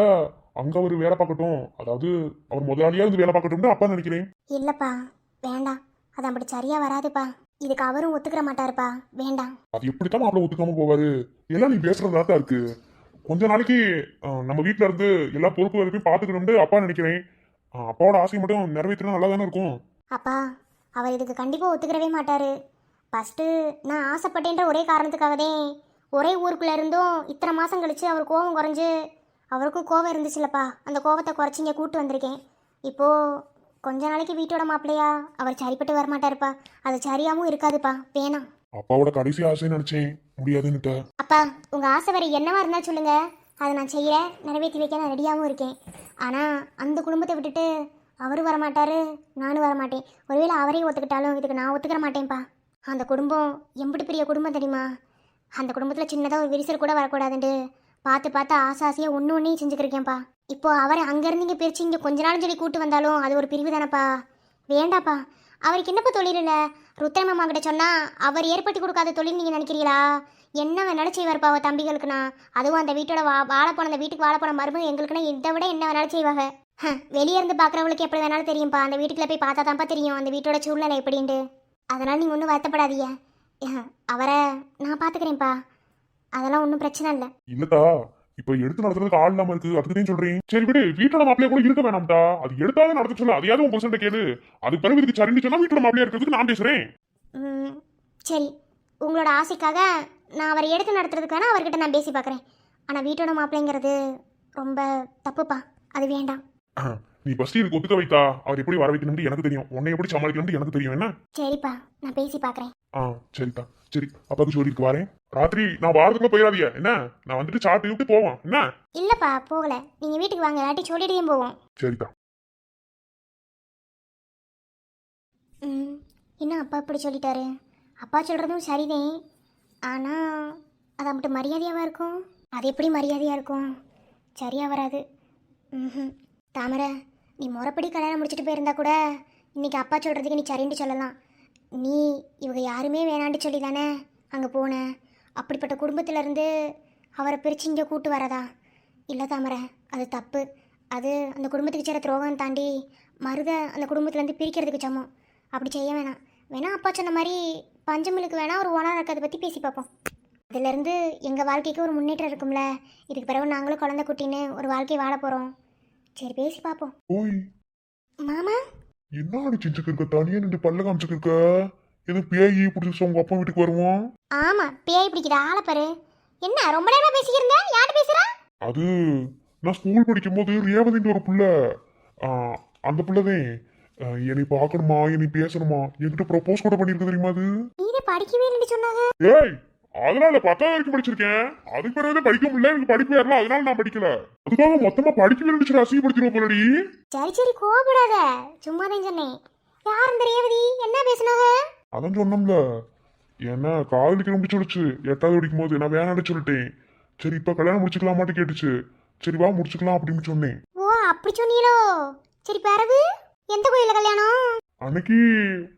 அங்க அவர் வேலை பார்க்கட்டும், அதாவது அவர் முதலாளியா இருந்து வேலை பார்க்கட்டும்னு அப்பா நினைக்கிறேன். இல்லப்பா வேண்டாம், அது அப்படி சரியா வராதுப்பா. இதுக்கு அவரும் ஒத்துக்கிற மாட்டாருப்பா, வேண்டாம். அது எப்படித்தான் மாப்பிள்ளை ஒத்துக்காம போவாரு? எல்லாம் நீ பேசுறதா தான் இருக்கு. கொஞ்ச நாளைக்கு நம்ம வீட்ல இருந்து எல்லா பொறுப்பு வரைக்கும் பாத்துக்கணும்னு அப்பா நினைக்கிறேன். அப்பாவோட ஆசை மட்டும் நிறைவேற்றினா நல்லா தானே இருக்கும். அப்பா அவர் இதுக்கு கண்டிப்பாக ஒத்துக்கிறவே மாட்டார். ஃபஸ்ட்டு நான் ஆசைப்பட்டேன்ற ஒரே காரணத்துக்காகவே ஒரே ஊருக்குள்ளே இருந்தும் இத்தனை மாதம் கழித்து அவர் கோபம் குறைஞ்சு, அவருக்கும் கோபம் இருந்துச்சுல்லப்பா, அந்த கோபத்தை குறைச்சி இங்கே கூப்பிட்டு வந்திருக்கேன். இப்போது கொஞ்ச நாளைக்கு வீட்டோட மாப்பிள்ளையா அவர் சரிப்பட்டு வரமாட்டாருப்பா, அது சரியாகவும் இருக்காதுப்பா, வேணாம். அப்பாவோட கடைசி ஆசை நினைச்சேன், முடியாதுன்னுட்ட. அப்பா உங்கள் ஆசை வேறு என்னவா இருந்தால் சொல்லுங்கள், அதை நான் செய்கிறேன், நிறைவேற்றி வைக்க நான் ரெடியாகவும் இருக்கேன். ஆனால் அந்த குடும்பத்தை விட்டுட்டு அவரும் வரமாட்டாரு, நானும் வரமாட்டேன். ஒருவேளை அவரே ஒத்துக்கிட்டாலும் இதுக்கு நான் ஒத்துக்கிற மாட்டேன்ப்பா. அந்த குடும்பம் எம்பிட்டு பெரிய குடும்பம் தெரியுமா? அந்த குடும்பத்தில் சின்னதாக ஒரு விரிசல் கூட வரக்கூடாதுண்டு பார்த்து பார்த்து ஆசையாக ஒன்று ஒன்றையும் செஞ்சுக்கிருக்கேன்ப்பா. இப்போ அவரை அங்கேருந்து இங்கே பிரித்து இங்கே கொஞ்ச நாள் சொல்லி கூட்டு வந்தாலும் அது ஒரு பிரிவு தானப்பா, வேண்டாப்பா. அவருக்கு என்னப்பா தொழில் இல்லை? ருத்ரமாமா கிட்ட சொன்னால் அவர் ஏற்படுத்தி கொடுக்காத தொழில் நீங்கள் நினைக்கிறீங்களா? என்ன வேணாலும் செய்வார்ப்பா அவர் தம்பிகளுக்குண்ணா. அதுவும் அந்த வீட்டோட வாழ போன அந்த வீட்டுக்கு வாழ போன மருமக எங்களுக்குன்னா இதை விட என்ன வேணாலும் செய்வாங்க. வெளியே இருந்து பார்க்குறவங்களுக்கு எப்படி வேணாலும் தெரியும்ப்பா, அந்த வீட்டுக்குள்ள போய் பார்த்தா தான்ப்பா தெரியும் அந்த வீட்டோட சூழ்நிலை எப்படின்ட்டு. அதனால் நீங்கள் ஒன்றும் வருத்தப்படாதீங்க, அவரை நான் பார்த்துக்கிறேன்ப்பா, அதெல்லாம் ஒன்றும் பிரச்சனை இல்லை. இல்லதா இப்ப எடுத்து நடத்துறதுக்கு ஆள் இல்லாம இருக்கு, அதுக்குதான் சொல்றேன். சரி விடு, வீட்டோட மாப்பிள்ளைய கூட இருக்க வேணாம்டா, அது எடுத்தாலும் நடத்த சொல்ல, அதையாவது உங்க பசங்க கேளு. அதுக்கு பிறகு இதுக்கு சரின்னு சொன்னா வீட்டோட மாப்பிள்ளையா இருக்கிறதுக்கு நான் பேசுறேன். சரி உங்களோட ஆசைக்காக நான் அவரை எடுத்து நடத்துறதுக்கு வேணா அவர்கிட்ட நான் பேசி பார்க்குறேன். ஆனால் வீட்டோட மாப்பிள்ளைங்கிறது ரொம்ப தப்புப்பா, அது வேண்டாம். நீ ஃபர்ஸ்ட் இதுக்கு ஒத்துக்க வைத்தா அவர் எப்படி வர வைக்கணும்னு எனக்கு தெரியும், உன்னை எப்படி சமாளிக்கணும்னு எனக்கு தெரியும். என்ன? சரிப்பா நான் பேசி பார்க்குறேன். சரிதா, சரி அப்பாவுக்கு சொல்லிட்டு வரேன். ராத்திரி நான் வாரத்துக்குள்ள போயிடாதீங்க என்ன, நான் வந்துட்டு சாப்பிட்டு விட்டு போவோம் என்ன? இல்லப்பா போகல, நீங்க வீட்டுக்கு வாங்க, இல்லாட்டி சொல்லிட்டே போவோம். சரிதா. என்ன அப்பா இப்படி சொல்லிட்டாரு? அப்பா சொல்றதும் சரிதான், ஆனா அது மட்டும் மரியாதையாவா இருக்கும்? அது எப்படி மரியாதையா இருக்கும்? சரியா வராது. தாமரை, நீ முறைப்படி கல்யாணம் முடிச்சுட்டு போயிருந்தா கூட இன்னைக்கு அப்பா சொல்றதுக்கு நீ சரின்னு சொல்லலாம். நீ இவங்க யாருமே வேணான்னு சொல்லி தானே அங்கே போன. அப்படிப்பட்ட குடும்பத்திலேருந்து அவரை பிரித்து இங்கே கூட்டு வரதா? இல்லை தாமரை, அது தப்பு. அது அந்த குடும்பத்துக்கு சேர துரோகம் தாண்டி மருத அந்த குடும்பத்துலேருந்து பிரிக்கிறதுக்கு சமம். அப்படி செய்ய வேணாம். வேணா அப்பா சொன்ன மாதிரி பஞ்சமிலுக்கு வேணா ஒரு ஓனர் இருக்கிறத பற்றி பேசி பார்ப்போம். அதிலேருந்து எங்கள் வாழ்க்கைக்கு ஒரு முன்னேற்றம் இருக்கும்ல. இதுக்கு பிறகு நாங்களும் குழந்தை குட்டின்னு ஒரு வாழ்க்கையை வாழ போகிறோம். சரி பேசி பார்ப்போம். ஓய் மாமா, என்ன அடி செஞ்சுக்கிருக்க, தனியா நின்று பல்ல காமிச்சுக்கிருக்க? எது பேயி பிடிச்சி உங்க அப்பா வீட்டுக்கு வருவோம்? ஆமா பேய் பிடிக்கிற ஆளை பாரு. என்ன ரொம்ப நேரமா பேசிக்கிறீங்க? யார்கிட்ட பேசுறா? அது நான் ஸ்கூல் படிக்கும் போது ரேவதின்ற ஒரு புள்ள, அந்த புள்ளதான் என்னை பார்க்கணுமா என்னை பேசணுமா என்கிட்ட ப்ரப்போஸ் கூட பண்ணிருக்கு தெரியுமா? அது நீங்க படிக்கவே இல்லைன்னு சொன்னாங்க. ஏய் அதனால 10வது வரைக்கும் படிச்சிருக்கேன், அதுக்கு பிறகு படிக்க முடியல, எனக்கு படிப்பு ஏறல, அதனால நான் படிக்கல. அதுக்காக மொத்தமா படிக்கவே இருந்துச்சு, அசிங்கப்படுத்திடுவோம் போலடி. சரி சரி கோபப்படாத, சும்மா தான் சொன்னேன். யார் இந்த ரேவதி? என்ன பேசுனாங்க? அதான் சொன்னோம்ல, என்ன காதலிக்கிற முடிச்சுடுச்சு 8வது படிக்கும் போது, நான் வேணான்னு சொல்லிட்டேன். சரி இப்ப கல்யாணம் முடிச்சுக்கலாமாட்டு கேட்டுச்சு. சரி வா முடிச்சுக்கலாம் அப்படின்னு சொன்னேன். ஓ அப்படி சொன்னீங்களோ? சரி பிறகு எந்த கோயில்ல கல்யாணம்? அன்னைக்கு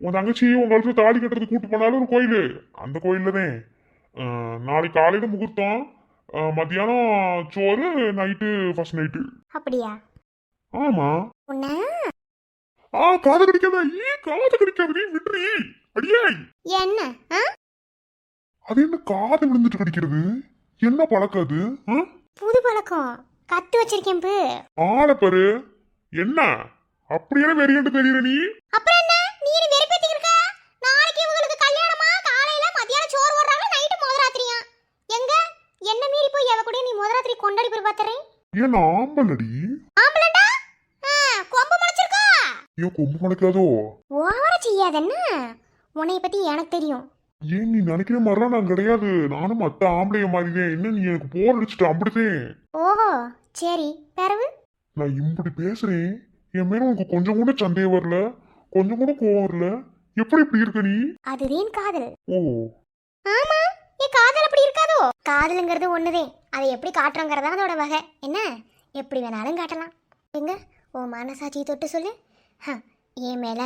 உன் தங்கச்சி உங்க காலத்துல தாலி கட்டுறதுக்கு கூட்டு போனாலும் ஒரு கோயில், அந்த கோயில்ல தான். நாளைக்கு காலையில முகூர்த்தம், மத்தியானம் சோறு, நைட்டு ஃபர்ஸ்ட் நைட்டு. அப்படியா? ஆமா. உன்ன காது கடிக்காத, காது கடிக்காதடி விட்ரி அடியே. என்ன அது என்ன காது விழுந்துட்டு கடிக்கிறது? என்ன பழக்கம் அது? புது பழக்கம், கத்து வச்சிருக்கேன். ஆளை பாரு, என்ன அப்படியே வெறியண்டு தெரியற நீ? அப்புறம் என்ன நீ என்ன வெறுப்பேத்திட்டு இருக்க? நாளைக்கு உங்களுக்கு கல்யாணமா? காலையில மத்தியானம் சோறு போடுறாங்க, நைட்டு முதராத்திரியா? எங்க என்ன மீறி போய் எவ கூட நீ முதராத்திரி கொண்டாடி போய் பாத்துறேன்? ஏன் ஆம்பளடி? ஆம்பளடா? கொம்பு முளைச்சிருக்கா? ஏன் கொம்பு முளைக்காதோ? ஓவரா செய்யாதென்ன, உன்னைய பத்தி எனக்கு தெரியும். ஏன் நீ நினைக்கிற மாதிரிலாம் நான் கிடையாது, நானும் மத்த ஆம்பளைய மாதிரிதான். என்ன நீ எனக்கு போர் அடிச்சுட்டு அப்படிதான். ஓஹோ சரி பிறகு? நான் இப்படி பேசுறேன், என் மேல உனக்கு கொஞ்சம் கூட சந்தேகம் வரல, கொஞ்சம் கூட கோவம் வரல, எப்படி இப்படி இருக்க நீ? அதுதான் காதல். ஓ ஆமா, ஏன் காதல் அப்படி இருக்காதோ? காதலுங்கிறது ஒண்ணுதே, அதை எப்படி காட்டுறோங்கிறதா அதோட வகை. என்ன எப்படி வேணாலும் காட்டலாம். எங்க உன் மனசாட்சியை தொட்டு சொல்லு, என் மேல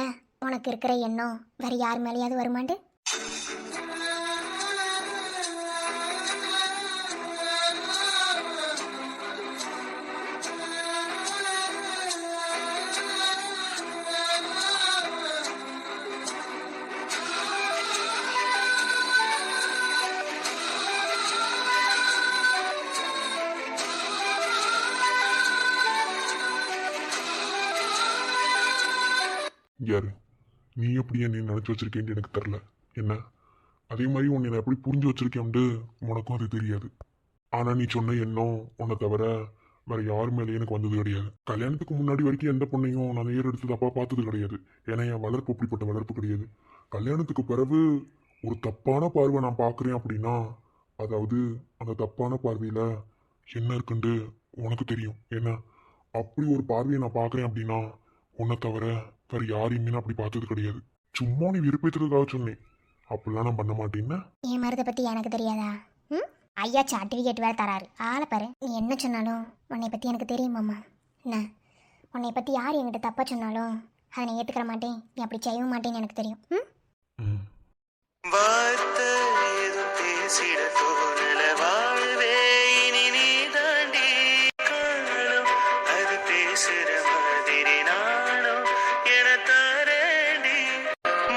உனக்கு இருக்கிற எண்ணம் வேற யார் மேலேயாவது வருமாண்டு? யாரு நீ எப்படி என்னை நினைச்சு வச்சிருக்கேன்னு எனக்கு தெரில என்ன அதே மாதிரி உன்னை நான் எப்படி புரிஞ்சு வச்சிருக்கேன்ட்டு உனக்கும் அது தெரியாது ஆனா நீ சொன்ன எண்ணம் உன்னை தவிர வேற யாரு மேலேயும் எனக்கு வந்தது கிடையாது. கல்யாணத்துக்கு முன்னாடி வரைக்கும் எந்த பொண்ணையும் நான் நேர் எடுத்து தப்பா பார்த்தது கிடையாது. ஏன்னா என் வளர்ப்பு அப்படிப்பட்ட வளர்ப்பு கிடையாது. கல்யாணத்துக்கு பிறகு ஒரு தப்பான பார்வை நான் பார்க்குறேன் அப்படின்னா அதாவது அந்த தப்பான பார்வையில என்ன இருக்குண்டு உனக்கு தெரியும். ஏன்னா அப்படி ஒரு பார்வையை நான் பார்க்குறேன் அப்படின்னா உன்னை தவிர வேற யாரையுமே நான் அப்படி பார்த்தது கிடையாது. சும்மா நீ விருப்பத்துக்காக சொன்னேன், அப்படிலாம் நான் பண்ண மாட்டேன்னா. என் மருதை பத்தி எனக்கு தெரியாதா? ம், ஐயா சர்டிஃபிகேட் வேற தராரு. ஆளை பாரு. நீ என்ன சொன்னாலும் உன்னை பத்தி எனக்கு தெரியுமாம்மா. என்ன உன்னை பத்தி யார் என்கிட்ட தப்பா சொன்னாலும் அதை நான் ஏத்துக்கிற மாட்டேன், நீ அப்படி செய்ய மாட்டேன்னு எனக்கு தெரியும். ம், வார்த்தை ஏதும் பேசிட தோணல வாழ்வே இனி நீ தாண்டி காணும் அது பேசுற மாதிரி நானும் என தாரேண்டி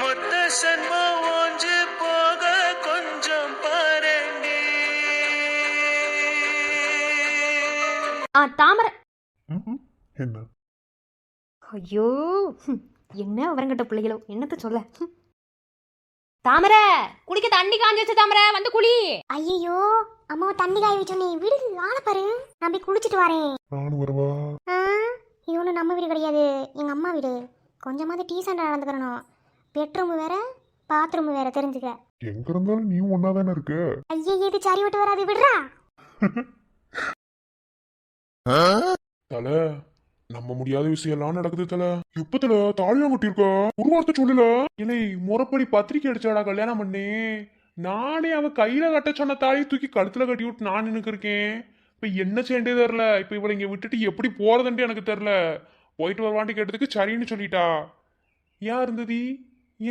மொத்த சன்மம் ஒன்று போக கொஞ்சம் பாரேண்டி. தாமரை. என்ன ஐயோ என்ன வரங்கட்ட பிள்ளைகளோ, என்னத்த சொல்ல. தாமரை, குளிக்க தண்ணி காஞ்சிச்சு. தாமரை வந்து குளி. ஐயோ அம்மாவை தண்ணி காய வச்சோன்னே விடு. ஆளை பாரு, நான் போய் குளிச்சுட்டு வரேன். நானும் வரவா? இது ஒன்றும் நம்ம வீடு கிடையாது, எங்க அம்மா வீடு. கொஞ்சமாவது டீசெண்டாக நடந்துக்கிறணும். பெட்ரூம் வேற பாத்ரூம் வேற, தெரிஞ்சுக்க. எங்க இருந்தாலும் நீயும் ஒன்னா தானே இருக்க. ஐயே இது சரி விட்டு வராது, விடுறா. தல நம்ம முடியாத விஷயம் எல்லாம் நடக்குது தல. எப்ப தல தாலியா கட்டியிருக்கா? ஒரு வார்த்தை சொல்லல. இல்லை முறைப்படி பத்திரிக்கை அடிச்சாடா கல்யாணம் பண்ணி. நானே அவ கையில கட்ட சொன்ன தாலியை தூக்கி கழுத்துல கட்டி விட்டு நான் நினைக்கு இருக்கேன். இப்ப என்ன செய்யண்டே தெரில. இப்ப இவளை இங்க விட்டுட்டு எப்படி போறதுன்ட்டு எனக்கு தெரில. போயிட்டு வருவாண்டி கேட்டதுக்கு சரின்னு சொல்லிட்டா. ஏன் இருந்தது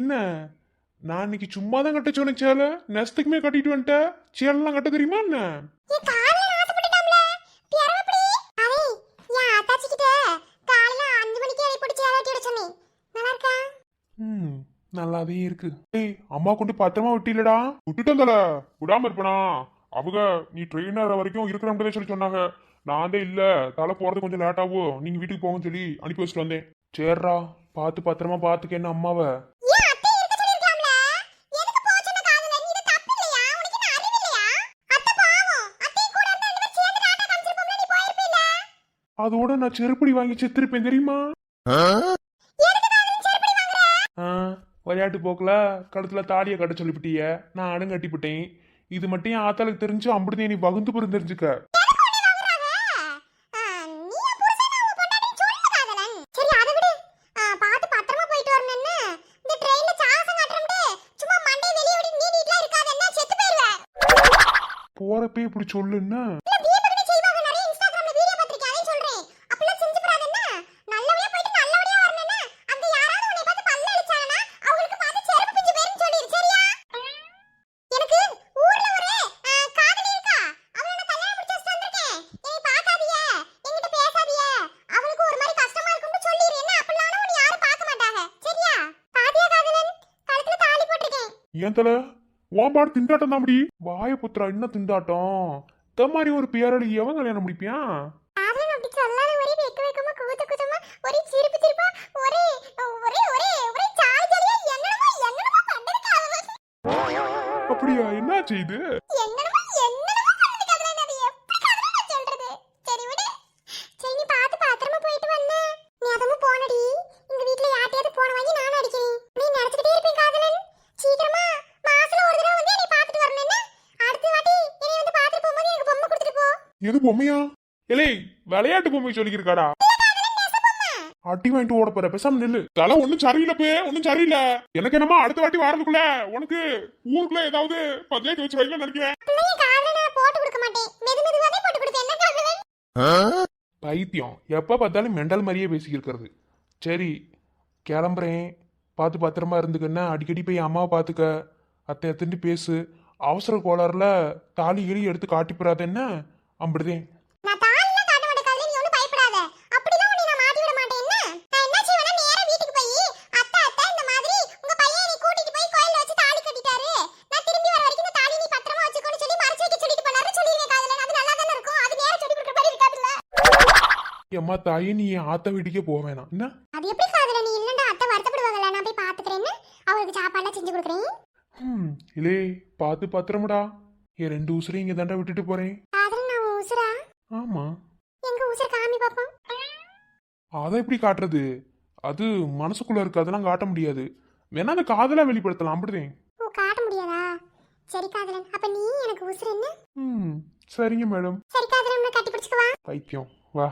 என்ன? நான் இன்னைக்கு சும்மா தான் கட்ட சொன்னேன் சேலை. நெசத்துக்குமே கட்டிட்டு வந்துட்டேன். சேலெல்லாம் கட்ட தெரியுமா என்ன? நல்லாவே இருக்கு. ஏய் அம்மா கொண்டு பத்திரமா விட்டிலடா. விட்டுட்டோம் தல, விடாம இருப்பனா? அவங்க நீ ட்ரெயினர் வரைக்கும் இருக்கிற சொல்லி சொன்னாங்க. நான் தான் இல்ல, தலை போறது கொஞ்சம் லேட் ஆகும், நீங்க வீட்டுக்கு போங்கன்னு சொல்லி அனுப்பி வச்சுட்டு வந்தேன். சரிடா, பார்த்து பத்திரமா பாத்துக்க என்ன அம்மாவை. அதோட நான் செருப்படி வாங்கி செத்துருப்பேன் தெரியுமா? விளையாட்டு போக்குல கழுத்துல தாலியை கட்ட சொல்லிவிட்டிய, நான் அடம் கட்டிவிட்டேன். இது மட்டும் என் ஆத்தாளுக்கு தெரிஞ்சு அம்பிடுதே நீ வகுந்து போய் தெரிஞ்சுக்க. போறப்பே இப்படி சொல்லுன்னா ஏன் தல ஓம்பாடு திண்டாட்டம் தான் முடி. வாய புத்திரா என்ன திண்டாட்டம்? இந்த மாதிரி ஒரு பேரழி எவன் கல்யாணம் முடிப்பியான்? அப்படியா? என்னாச்சு இது? எது பொம்மையா? இல்லை விளையாட்டு பொம்மை சொல்லிக்கிருக்காடா. அட்டி வாங்கிட்டு ஓட போற, பேசாம நில்லு. தலை ஒண்ணும் சரியில்லை, ஒண்ணும் சரியில்லை. எனக்கு என்னமா அடுத்த வாட்டி வாரதுக்குள்ள உனக்கு ஊருக்குள்ள ஏதாவது பஞ்சாயத்து வச்சு வைக்கல நினைக்கிறேன். பைத்தியம் எப்ப பார்த்தாலும் மெண்டல் மாதிரியே பேசிக்கிருக்கிறது. சரி கிளம்புறேன், பார்த்து பத்திரமா இருந்துக்கன்னா. அடிக்கடி போய் அம்மாவை பார்த்துக்க, அத்தை எத்துட்டு பேசு. அவசர கோளாறுல தாலி கிளி எடுத்து காட்டிப்புறாது என்ன அம்பிடுதேன். அம்மா தாயே நீ ஆத்த வீட்டுக்கே போக வேணாம் என்ன? அது எப்படி காதல நீ இல்லண்டா அத்தை வருத்தப்படுவாங்க. உனக்கு சாப்பாடுலாம் செஞ்சு கொடுக்குறேன். இல்லே பார்த்து பத்திரமுடா. என் 2 உசுரையும் இங்க தாண்டா விட்டுட்டு போறேன். காதலன் நான் உன் உசுரா? ஆமா. எங்க உசுர காமி பாப்போம். அதை எப்படி காட்டுறது? அது மனசுக்குள்ள இருக்கு, அதெல்லாம் காட்ட முடியாது. வேணா அந்த காதலா வெளிப்படுத்தலாம், அப்படிதான். ஓ, காட்ட முடியாதா? சரி காதலன், அப்ப நீ எனக்கு உசுர என்ன? சரிங்க மேடம். சரி காதலன், உன்னை கட்டி பிடிச்சுக்கவா? பைத்தியம் வா.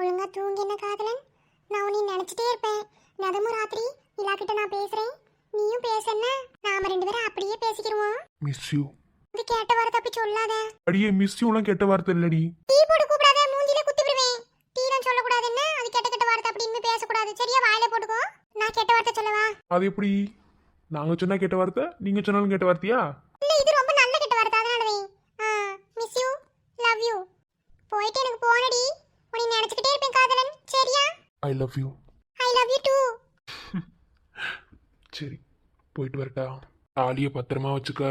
ஒழுங்கா தூங்கி என்ன காதலன், நான் உன்னை நினைச்சிட்டே இருப்பேன். நதமும் ராத்திரி நிலா கிட்ட நான் பேசுறேன், நீயும் பேசன்னா நாம 2 பேரும் அப்படியே பேசிக்கிருவோம். Miss you. இது கேட்ட வார்த்தை அப்படி சொல்லாத. அடியே மிஸ் யூலாம் கெட்ட வார்த்தை இல்லடி. டீ போட்டு கூப்பிடாத, மூஞ்சில குத்தி விடுவேன். டீலாம் சொல்லக்கூடாது என்ன, அது கெட்ட கெட்ட வார்த்தை அப்படின்னு பேசக்கூடாது சரியா? வாயில போட்டுக்கோ. நான் கெட்ட வார்த்தை சொல்லவா? அது எப்படி? நாங்க சொன்னா கெட்ட வார்த்தை, நீங்க சொன்னாலும் கெட்ட வார்த்தையா? இல்ல, இது ரொம்ப நல்ல கெட்ட வார்த்தை, அதனாலவே. Miss you, love you. போயிட்டு எனக்கு போனடி, உன்னை நினைச்சிட்டே இருப்பேன் காதலன் சரியா? I love you. I love you too. சரி, போயிட்டு வரட்டா. தாலியை பத்திரமா வச்சுக்க,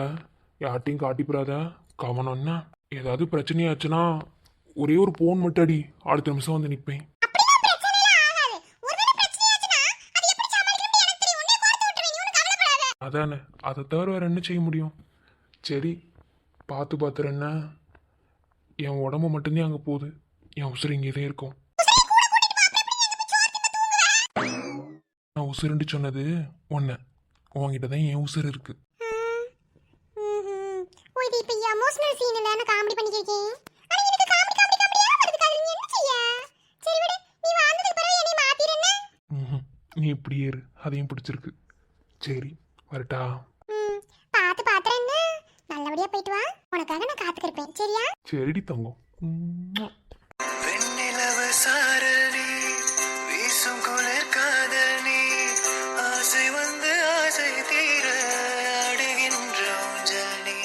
யார்ட்டையும் காட்டிப்புறாத. கவனம் என்ன, ஏதாவது பிரச்சனையாச்சுன்னா ஒரே ஒரு போன் மட்டும் அடி, அடுத்த நிமிஷம் வந்து நிற்பேன். அப்படிலாம் பிரச்சனை எல்லாம் ஆகாது. ஒருவேளை பிரச்சனை ஆச்சுனா அது எப்படி சமாளிக்கணும்னு எனக்கு தெரியும். உன்னை கோர்த்து விட்டுருவேன், நீ ஒன்னும் கவலைப்படாத. அதானே, அதை தவிர வேற என்ன செய்ய முடியும்? சரி, பார்த்து பார்த்துற என்ன, என் உடம்பு மட்டும்தான் அங்கே போகுது, என் உசுறு இங்கே தான் இருக்கும். நான் உசுருண்டு சொன்னது ஒன்று, உங்ககிட்ட தான் என் உசுறு இருக்கு. ஓ, இது இப்போ எமோஷனல் சீன் இல்ல, நான் காமெடி பண்ணிக்கிறேன். ஆனா எனக்கு காமெடி காமெடி காமெடியா வருது காதல், நீ என்ன செய்ய? சரி விடு, நீ வந்ததுக்கு பிறகு என்னை மாத்திரேன்னா? நீ இப்படியே இரு, அதையும் பிடிச்சிருக்கு. சரி வரட்டா. பார்த்து பாத்துறேன் என்ன, நல்லபடியா போயிட்டு வா. உனக்காக நான் காத்துக்கிருப்பேன் சரியா? சரிடி தங்கம். வெண்ணிலவு சாரணி வீசும் குளிர் காதனி ஆசை வந்து ஆசை தீர ஆடுகின்ற ஊஞ்சலி.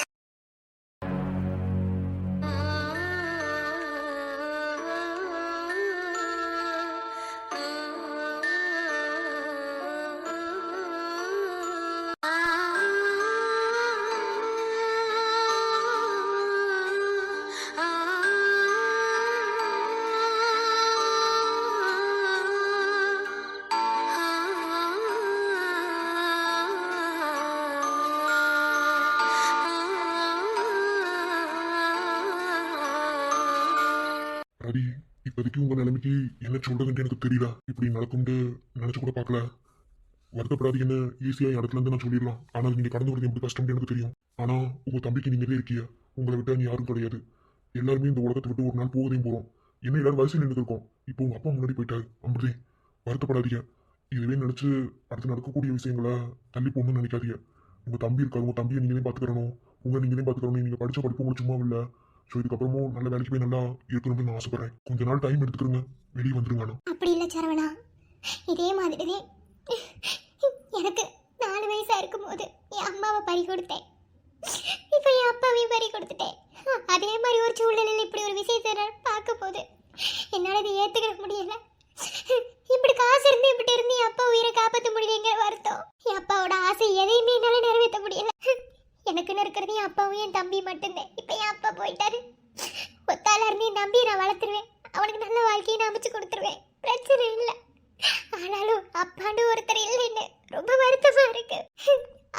ரவி, இப்போதைக்கு உங்க நிலைமைக்கு என்ன சொல்றதுன்னு எனக்கு தெரியல. இப்படி நடக்கும்னு நினைச்சு கூட பார்க்கல. வருத்தப்படாதீங்கன்னு ஈஸியா இடத்துல இருந்து நான் சொல்லிடலாம். ஆனால் நீங்க கடந்து வரது எப்படி கஷ்டம்னு எனக்கு தெரியும். ஆனா உங்க தம்பிக்கு நீங்க இருக்கீங்க, உங்களை விட்டா நீ யாரும் கிடையாது. எல்லாருமே இந்த உலகத்தை விட்டு ஒரு நாள் போகதையும் போறோம். என்ன எல்லாரும் வரிசையில் நின்று இருக்கோம். இப்போ உங்க அப்பா முன்னாடி போயிட்டாரு, அம்புதே. வருத்தப்படாதீங்க. இதுவே நினைச்சு அடுத்து நடக்கக்கூடிய விஷயங்களை தள்ளி போகணும்னு நினைக்காதீங்க. உங்க தம்பி இருக்காது, உங்க தம்பியை நீங்களே பார்த்துக்கணும், நீங்களே பார்த்துக்கணும். நீங்க படிச்ச படிப்பு உங்களுக்கு சும்மா இல்லை. ஸோ இதுக்கப்புறமும் நல்ல வேலைக்கு போய் நல்லா இருக்கணும்னு நான் ஆசைப்படுறேன். கொஞ்ச நாள் டைம் எடுத்துக்கிறேங்க, வெளியே வந்துருங்க. அப்படி இல்லை சரவணா, இதே மாதிரி எனக்கு 4 வயசா இருக்கும்போது என் அம்மாவை பறி கொடுத்தேன், இப்போ என் அப்பாவையும் பறி கொடுத்துட்டேன். அதே மாதிரி ஒரு சூழ்நிலையில் இப்படி ஒரு விஷயத்தை நான் பார்க்க போது என்னால் இதை ஏற்றுக்கிற முடியல. இப்படி காசு இருந்து இப்படி இருந்து என் அப்பா உயிரை காப்பாற்ற முடியலைங்கிற வருத்தம். என் அப்பாவோட ஆசை எதையுமே என்னால் நிறைவேற்ற முடியல. எனக்குன்னு இருக்கிறது என் அப்பாவும் என் தம்பி மட்டும்தான். இப்போ என் அப்பா போயிட்டாரு. ஒத்தால இருந்து என் தம்பியை நான் வளர்த்துருவேன், அவனுக்கு நல்ல வாழ்க்கையை நான் அமைச்சு கொடுத்துருவேன், பிரச்சனை இல்லை. ஆனாலும் அப்பாண்டு ஒருத்தர் இல்லைன்னு ரொம்ப வருத்தமா இருக்கு.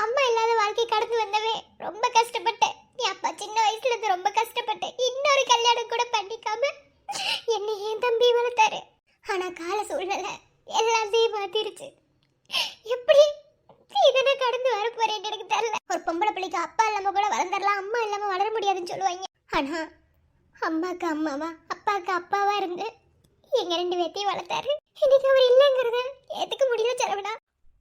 அம்மா இல்லாத வாழ்க்கை கடந்து வந்தவே ரொம்ப கஷ்டப்பட்டேன். என் அப்பா சின்ன வயசுல இருந்து ரொம்ப கஷ்டப்பட்டேன். இன்னொரு கல்யாணம் கூட பண்ணிக்காம என்னை என் தம்பி வளர்த்தாரு. ஆனா கால சூழ்நிலை எல்லாத்தையும் மாத்திருச்சு. எப்படி இதனை கடந்து வர போறேன்னு எனக்கு தெரியல. ஒரு பொம்பளை பிள்ளைக்கு அப்பா இல்லாம கூட வளர்ந்துடலாம், அம்மா இல்லாம வளர முடியாதுன்னு சொல்லுவாங்க. ஆனா அம்மாக்கு அம்மாவா அப்பாவுக்கு அப்பாவா இருந்து எங்க 2 பேத்தையும் வளர்த்தாரு. இன்னைக்கு அவர் இல்லைங்கிறத ஏத்துக்க முடியல சரவணா.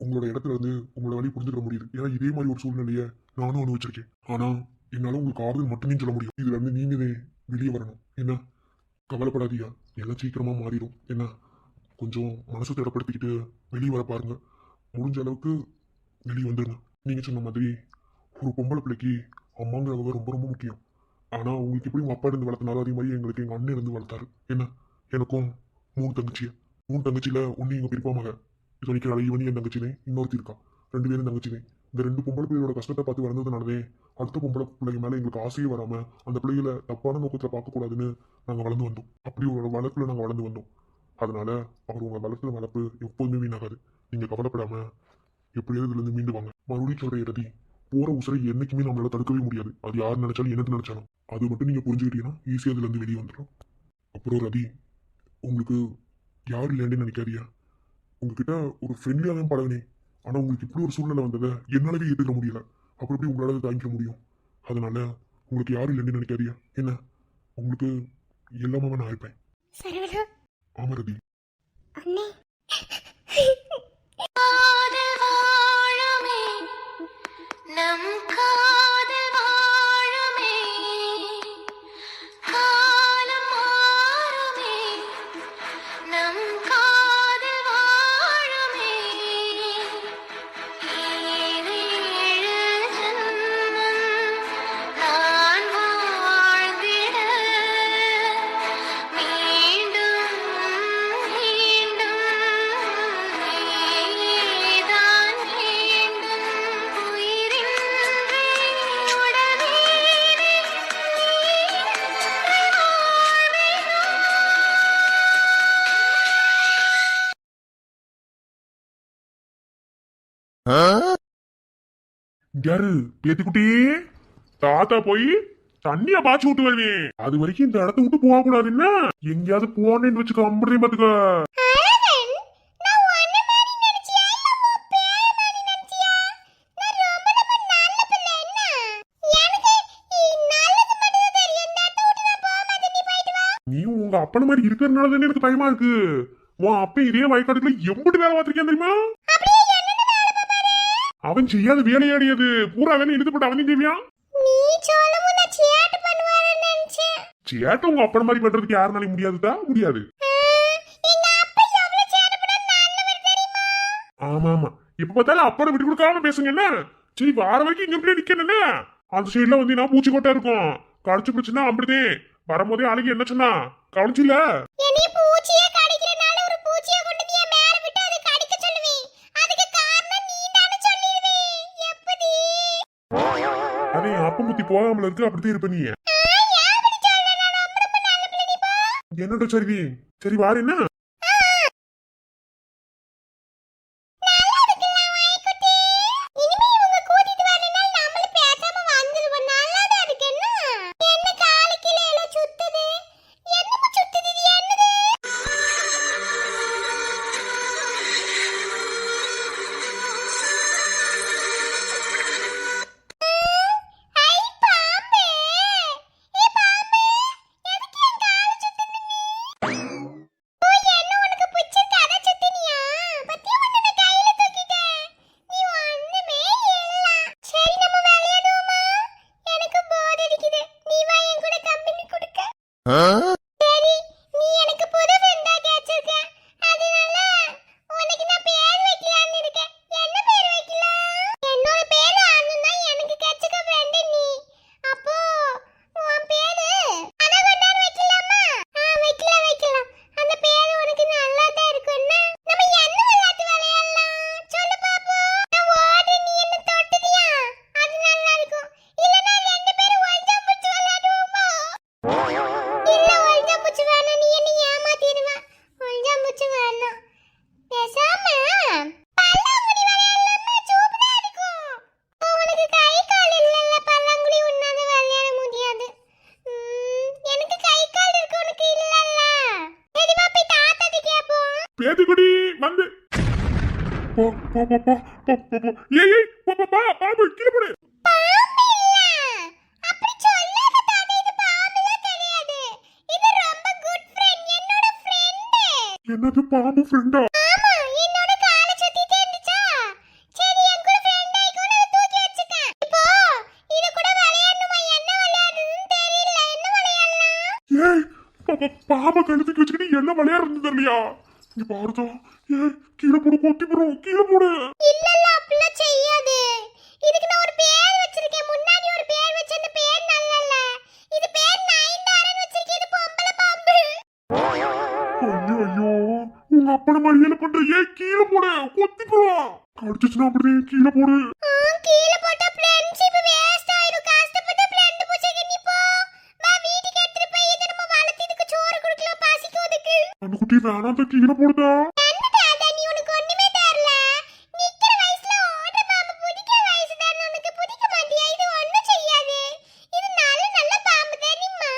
உங்களோட இடத்துல இருந்து உங்களோட வழி புரிஞ்சுக்க முடியுது. ஏன்னா இதே மாதிரி ஒரு சூழ்நிலையை நானும் அனுபவிச்சிருக்கேன். ஆனா என்னால உங்களுக்கு ஆறுதல் மட்டுமே சொல்ல முடியும். இதுல இருந்து நீங்களே வெளியே வரணும். என்ன, கவலைப்படாதீங்க, எல்லாம் சீக்கிரமா மாறிடும். என்ன, கொஞ்சம் மனசை திடப்படுத்திக்கிட்டு வெளியே வர பாருங்க. முடிஞ்ச அளவுக்கு வெளியே வந்துருங்க. நீங்க சொன்ன மாதிரி ஒரு பொம்பளை பிள்ளைக்கு அம்மாங்கிறவங்க ரொம்ப ரொம்ப முக்கியம். ஆனா உங்களுக்கு எப்படி உங்க அப்பா இருந்து வளர்த்தனாலும் அதே மாதிரி எங்களுக்கு எங்க அண்ணன் இருந்து வளர்த்தாரு. என்ன, எனக்கும் 3 தங்கச்சிய, 3 தங்கச்சியில ஒன்னு எங்க பெரியப்பா மக இப்போ நிற்கிறாள், இவனி என் தங்கச்சினே, இன்னொருத்தி இருக்கா, 2 பேரும் தங்கச்சினே. இந்த 2 பொம்பளை பிள்ளைகளோட கஷ்டத்தை பார்த்து வளர்ந்ததுனாலவே அடுத்த பொம்பளை பிள்ளைங்க மேல எங்களுக்கு ஆசையே வராம அந்த பிள்ளைகளை தப்பான நோக்கத்துல பார்க்க கூடாதுன்னு நாங்க வளர்ந்து வந்தோம். அப்படி ஒரு வளர்ப்புல நாங்க வளர்ந்து வந்தோம். அதனால அவர் உங்க வளர்த்துல வளர்ப்பு எப்போதுமே வீணாகாது. நீங்க கவலைப்படாம எப்படியாவது இதுல இருந்து மீண்டு வாங்க. மறுபடியும் சொல்ற இறுதி, போற உசரை என்னைக்குமே நம்மளால தடுக்கவே முடியாது. அது யார் நினைச்சாலும் எனக்கு நினைச்சாலும் அது மட்டும் நீங்க புரிஞ்சுக்கிட்டீங்கன்னா ஈஸியா அதுல இருந்து வெளியே வந்துடும். அப்புறம் ரதி, உங்களுக்கு யார் இல்லைன்னு நினைக்காதியா. உங்ககிட்ட ஒரு ஃப்ரெண்ட்லியாக தான் பழகினேன். ஆனா உங்களுக்கு இப்படி ஒரு சூழ்நிலை வந்ததை என்னாலவே ஏற்றுக்க முடியல. அப்புறம் எப்படி உங்களால அதை தாங்கிக்க முடியும்? அதனால உங்களுக்கு யாரும் இல்லைன்னு நினைக்காதியா. என்ன, உங்களுக்கு எல்லாமே நான் இருப்பேன். சரவணா. ஆமா ரதி. அண்ணே. காதல் வாழுமே, நம் காதல் வாழுமே, காலம் மாறுமே, நம் காதல் வாழுமே, ஏழு ஜென்மம் நான் வாழ்ந்திட மீண்டும் மீண்டும் நீதான் வேண்டும். உயிரின்றி உடனே யாரு பேத்திக்குட்டி? தாத்தா போய் தண்ணிய பாய்ச்சி விட்டு வருவேன். அது வரைக்கும் இந்த இடத்த விட்டு போக கூடாது. என்ன, எங்கேயாவது போனேன்னு வச்சுக்க அம்புறதையும் பாத்துக்க. அழகன், நான் உன்னை மாதிரி நினைச்சியா இல்ல உன் பேரை மாதிரி நினைச்சியா? நான் ரொம்ப ரொம்ப நல்ல பிள்ளை. என்ன, எனக்கு நல்லது மட்டும் தெரியும். இந்த இடத்த விட்டு நான் போக மாட்டேன். நீ போயிட்டு வா. நீ உங்க அப்பன மாதிரி இருக்கிறதுனால தானே எனக்கு பயமா இருக்கு. உன் அப்ப இதே வயக்காட்டுக்குள்ள எம்பிட்டு வேலை பார்த்திருக்கேன் தெரியுமா? அப்படியே என்னென்ன வேலை பாப்பாரு? அவன் செய்யாத வேலையாடியது பூரா வேலை இழுத்துப்பட்டு அவனையும் செய்வியா? நீ சொல்லவும் நான் சேட்டு பண்ணுவாருன்னு நினைச்சேன். சேட்டை உங்க அப்பன மாதிரி பண்றதுக்கு யாருனாலையும் முடியாதுதா? முடியாது. எங்க அப்பா எவ்வளவு சேட்டு பண்ண நல்லவர் தெரியுமா? ஆமா ஆமா, இப்ப பார்த்தாலும் அப்பனை விட்டு கொடுக்காம பேசுங்க. என்ன, சரி வார வரைக்கும் இங்க இப்படியே நிக்கணும்னு அந்த சைட்ல வந்து நான் பூச்சி கொட்டா இருக்கும். கடிச்சு பிடிச்சுன்னா அப்படிதே வரும்போதே அழகி என்ன சொன்னா கவனிச்சில? என்னைய பூச்சியே கடிக்கிறனால ஒரு பூச்சியை கொண்டு நீ மேல விட்டு அதை கடிக்க சொல்லுவேன். அதுக்கு காரணம் நீ தானே சொல்லிடுவே. எப்படி? அதே அப்ப முத்தி போகாமல இருக்கு. அப்படித்தான் இருப்ப நீ. ஏன் அப்படி சொல்ற? நான் ரொம்ப ரொம்ப நல்ல பிள்ளை. நீ போ. என்னடா சரி சரி வாரு. என்ன, நல்லா இருக்குல்ல வாய்க்குட்டி? இனிமே இவங்க கூட்டிட்டு வரலனா நம்மள பேசாம வந்துருவோம். நல்லாதான் இருக்கு. என்ன காலுக்கு ஏலோ சுத்துது. என்னமோ சுத்துது. இது என்னது? ஐ பாம்பே. ஏ பாம்பே, எதுக்கு என் காலை சுத்துன நீ? ஓ, என்ன உனக்கு பிடிச்சிருக்கு அத சுத்தினியா? பத்தியா உன்னை நான் கையில தூக்கிட்டேன். நீ ஒண்ணுமே இல்ல. சரி நம்ம விளையாடுவோமா? எனக்கு போர் அடிக்குது. நீ வா என் கூட கம்பெனி கொடுக்க. சரி, நீ எனக்கு புது ஃப்ரெண்டா கிடைச்சிருக்க. அதனால உனக்கு நான் பேர் வைக்கலாம்னு இருக்கேன். என்ன பேர் வைக்கலாம்? என்னோட பேரு அண்ணன் தான். எனக்கு கிடைச்சிருக்க ஃப்ரெண்ட் நீ. அப்போ உன் பேரு அனகொண்டான்னு வைக்கலாமா? வைக்கலாம் வைக்கலாம். அந்த பேரு உனக்கு நல்லா தான் இருக்கும். என்ன, நம்ம என்ன விளையாட்டு விளையாடலாம் சொல்லு பாப்போம். நான் ஓடி நீ என்ன தொட்டுதியா? அது நல்லா இருக்கும். இல்லனா ரெண்டு பேரும் ஒளிஞ்சா புடிச்சு விளையாடுவோமா? இல்ல, ஒளிஞ்சா புடிச்சு வேணாம். நீ என்ன ஏமாத்திடுவ. ஒளிஞ்சா புடிச்சு வேணாம். பேசாம பல்லாங்குழி விளையாடலாமா? சூப்பரா இருக்கும். உனக்கு கை கால் இல்லல்ல, பல்லாங்குழி உன்னால விளையாட முடியாது. எனக்கு கை கால் இருக்கு, உனக்கு இல்லல்ல. சரி வா, போய் தாத்தாடி கேப்போம். பேத்திக்குடி வந்து போ போ போ போ போ போ போ. ஏய் ஏய் போ போ போ பாம்பு கீழே போடு. பாம்பு இல்ல. அப்படி சொல்லாத தாத்தா, இது பாம்புலாம் கிடையாது. இது ரொம்ப குட் ஃப்ரெண்ட், என்னோட ஃப்ரெண்ட். என்னது பாம்பு ஃப்ரெண்டா? ஆமா, என்னோட காலை சுத்திட்டே இருந்துச்சா? சரி, என் கூட ஃப்ரெண்ட் ஆயிக்கோ, நான் தூக்கி வச்சுக்க. இப்போ இது கூட விளையாடணுமா பாப்பா கழுத்துக்கு வச்சுக்கிட்டு என்ன விளையாடுறது இல்லையா? இங்க பாருதா, ஏன் கீழே போடு, கொத்தி போடும், கீழே போடு. இல்ல இல்ல அப்படிலாம் செய்யாது. இதுக்கு நான் ஒரு பேர் வச்சிருக்கேன். முன்னாடி ஒரு பேர் வச்ச அந்த பேர் நல்லா இல்ல. இது பேர் நயன்தாரன்னு வச்சிருக்கேன். இது பொம்பளை பாம்பு. ஐயோ ஐயோ, உங்க அப்பன மாதிரியில பண்ற, ஏன் கீழே போடு, கொத்தி போடும். கடிச்சுச்சுன்னா அப்படியே கீழே போடு. கீழே போட்டா ஃப்ரெண்ட்ஷிப் வேஸ்ட் ஆயிடும். கஷ்டப்பட்டு ஃப்ரெண்ட் பூச்சைக்கு நீ போ. வா வீட்டுக்கு எடுத்துட்டு போய் இதை நம்ம வளர்த்து இதுக்கு சோறு கொடுக்கலாம். பசிக்கும் அதுக்கு. அந்த குட்டி வேணாம், கீழே போடுதா. என்ன தாத்தா நீ உனக்கு ஒண்ணுமே தெரியல. நிக்கிற வயசுல ஓட பாம்பு பிடிக்கிற வயசு தானே. உனக்கு பிடிக்க மாட்டியா? இது ஒண்ணும் செய்யாது. இது நல்ல நல்ல பாம்பு தெரியுமா?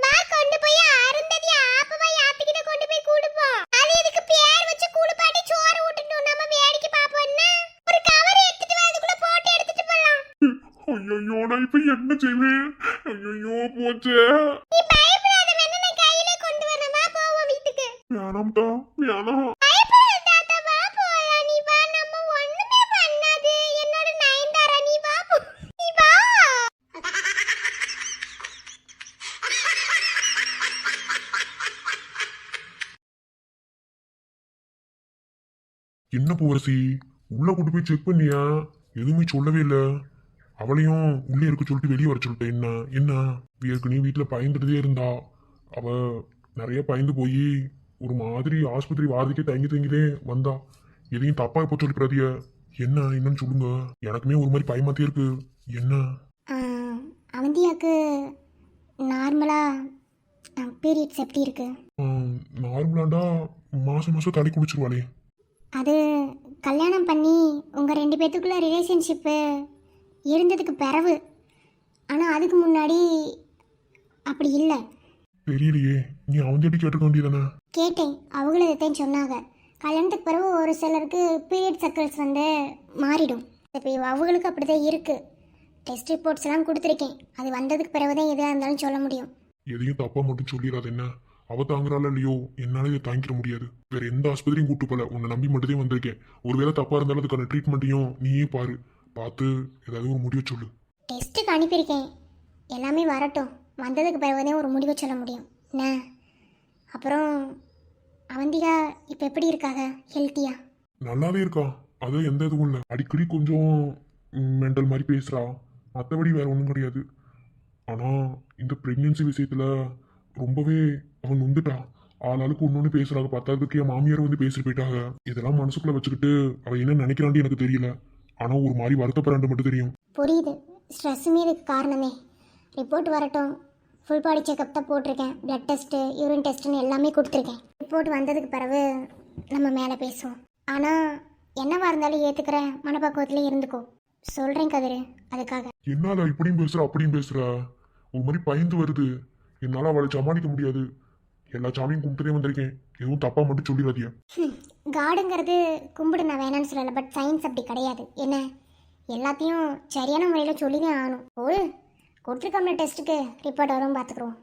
வா கொண்டு போய் அருந்ததி ஆப்பவா யாத்திக்கிட்ட கொண்டு போய் கூடுப்போம். அது இதுக்கு பேர் வச்சு கூடுபாட்டி சோறு ஊட்டணும். நம்ம வேடிக்கை பாப்போம்னா ஒரு கவர் எடுத்துட்டு வா. அதுக்குள்ள போட்டு எடுத்துட்டு போலாம். ஐயோ, நான் இப்ப என்ன செய்வேன்? ஐயோ போச்சே. நீ பயப்படாத. வேணா நான் கையிலே கொண்டு வரேன். வா போவோம் வீட்டுக்கு. வேணாம்டா, வேணாம். பயப்படாத தாத்தா. வா போலாம். நீ வா. நம்ம ஒண்ணுமே பண்ணாது. என்னோட நயன்தாரா நீ வா போ. நீ வா. என்ன பூவரசி, உள்ள கூட்டு போய் செக் பண்ணியா? எதுவுமே சொல்லவே இல்ல. அவளையும் உள்ளே இருக்க சொல்லிட்டு வெளியே வர சொல்லிட்டேன். என்ன என்ன ஏற்கனவே வீட்டுல பயந்துட்டதே இருந்தா. அவ நிறைய பயந்து போய் ஒரு மாதிரி ஆஸ்பத்திரி வாரதுக்கே தங்கிதே வந்தா. எதையும் தப்பா இப்போ சொல்லிடாதீங்க. என்ன என்னன்னு சொல்லுங்க. எனக்குமே ஒரு மாதிரி பயமாத்தே இருக்கு. என்ன? அவந்தியாக்கு நார்மலா பீரியட்ஸ் எப்படி இருக்கு? நார்மலாண்டா மாசம் மாசம் தலை குடிச்சிருவாளே. அது கல்யாணம் பண்ணி உங்கள் 2 பேத்துக்குள்ள ரிலேஷன்ஷிப்பு இருந்ததுக்கு பிறகு. ஆனால் அதுக்கு முன்னாடி அப்படி இல்லை. தெரியலையே, நீ அவந்தியாட்டி கேட்டுக்க வேண்டியதானே? கேட்டேன். அவங்களும் இதைத்தான் சொன்னாங்க. கல்யாணத்துக்கு பிறகு ஒரு சிலருக்கு பீரியட் சர்க்கிள்ஸ் வந்து மாறிடும். இப்போ அவங்களுக்கு அப்படி தான் இருக்குது. டெஸ்ட் ரிப்போர்ட்ஸ் எல்லாம் கொடுத்துருக்கேன். அது வந்ததுக்கு பிறகு தான் எதாக இருந்தாலும் சொல்ல முடியும். எதையும் தப்பா மட்டும் சொல்லிடாது. என்ன அவ தாங்குறாள் இல்லையோ, என்னால இதை தாங்கிக்க முடியாது. வேற எந்த ஆஸ்பத்திரியும் கூட்டு போல, உன்னை நம்பி மட்டும் வந்திருக்கேன். ஒருவேளை தப்பா இருந்தாலும் அதுக்கான ட்ரீட்மெண்ட்டையும் நீயே பாரு. பார்த்து ஏதாவது ஒரு முடிவு சொல்லு. டெஸ்ட்டுக்கு அனுப்பியிருக்கேன். எல்லாமே வரட்டும். வந்ததுக்கு பிறகு தான் ஒரு முடிவை சொல்ல முடியும். என்ன அப்புறம் அவந்திகா இப்போ எப்படி இருக்காங்க? ஹெல்த்தியா? நல்லாவே இருக்கா. அது எந்த இதுவும் இல்லை. அடிக்கடி கொஞ்சம் மென்டல் மாதிரி பேசுறா. மற்றபடி வேற ஒன்றும் கிடையாது. ஆனா இந்த பிரெக்னன்சி விஷயத்துல ரொம்பவே அவன் நொந்துட்டா. ஆளாளுக்கு ஒன்னொன்னு பேசுறாங்க. பத்தாவதுக்கு என் மாமியார் வந்து பேசிட்டு போயிட்டாங்க. இதெல்லாம் மனசுக்குள்ள வச்சுக்கிட்டு அவ என்ன நினைக்கிறான்னு எனக்கு தெரியல. ஆனா ஒரு மாதிரி வருத்தப்படுறான்னு மட்டும் தெரியும். புரியுது. ஸ்ட்ரெஸ்ஸுமே இதுக்கு காரணமே. ரிப்போர்ட் வரட்டும். ஃபுல் பாடி செக்அப் தான் போட்டிருக்கேன். பிளட் டெஸ்ட்டு, யூரின் டெஸ்ட்டுன்னு எல்லாமே கொடுத்துருக்கேன். ரிப்போர்ட் வந்ததுக்கு பிறகு நம்ம மேலே பேசுவோம். ஆனால் என்னவா இருந்தாலும் ஏற்றுக்கிற மனப்பக்குவத்திலே இருந்துக்கோ. சொல்கிறேன் கதிரு. அதுக்காக என்னால இப்படியும் பேசுற அப்படியும் பேசுற, ஒரு மாதிரி பயந்து வருது. என்னால அவளை சமாளிக்க முடியாது. எல்லா சாமியும் கும்பிட்டுதே வந்திருக்கேன். எதுவும் தப்பா மட்டும் சொல்லிடாதியா. காடுங்கிறது கும்பிடு, நான் வேணான்னு சொல்லலை. பட் சயின்ஸ் அப்படி கிடையாது. என்ன எல்லாத்தையும் சரியான முறையில் சொல்லி தான் ஆகணும். ஒரு கொடுத்துருக்கோம்ல டெஸ்ட்டுக்கு ரிப்போர்ட் வரும், பார்த்துக்குறோம்.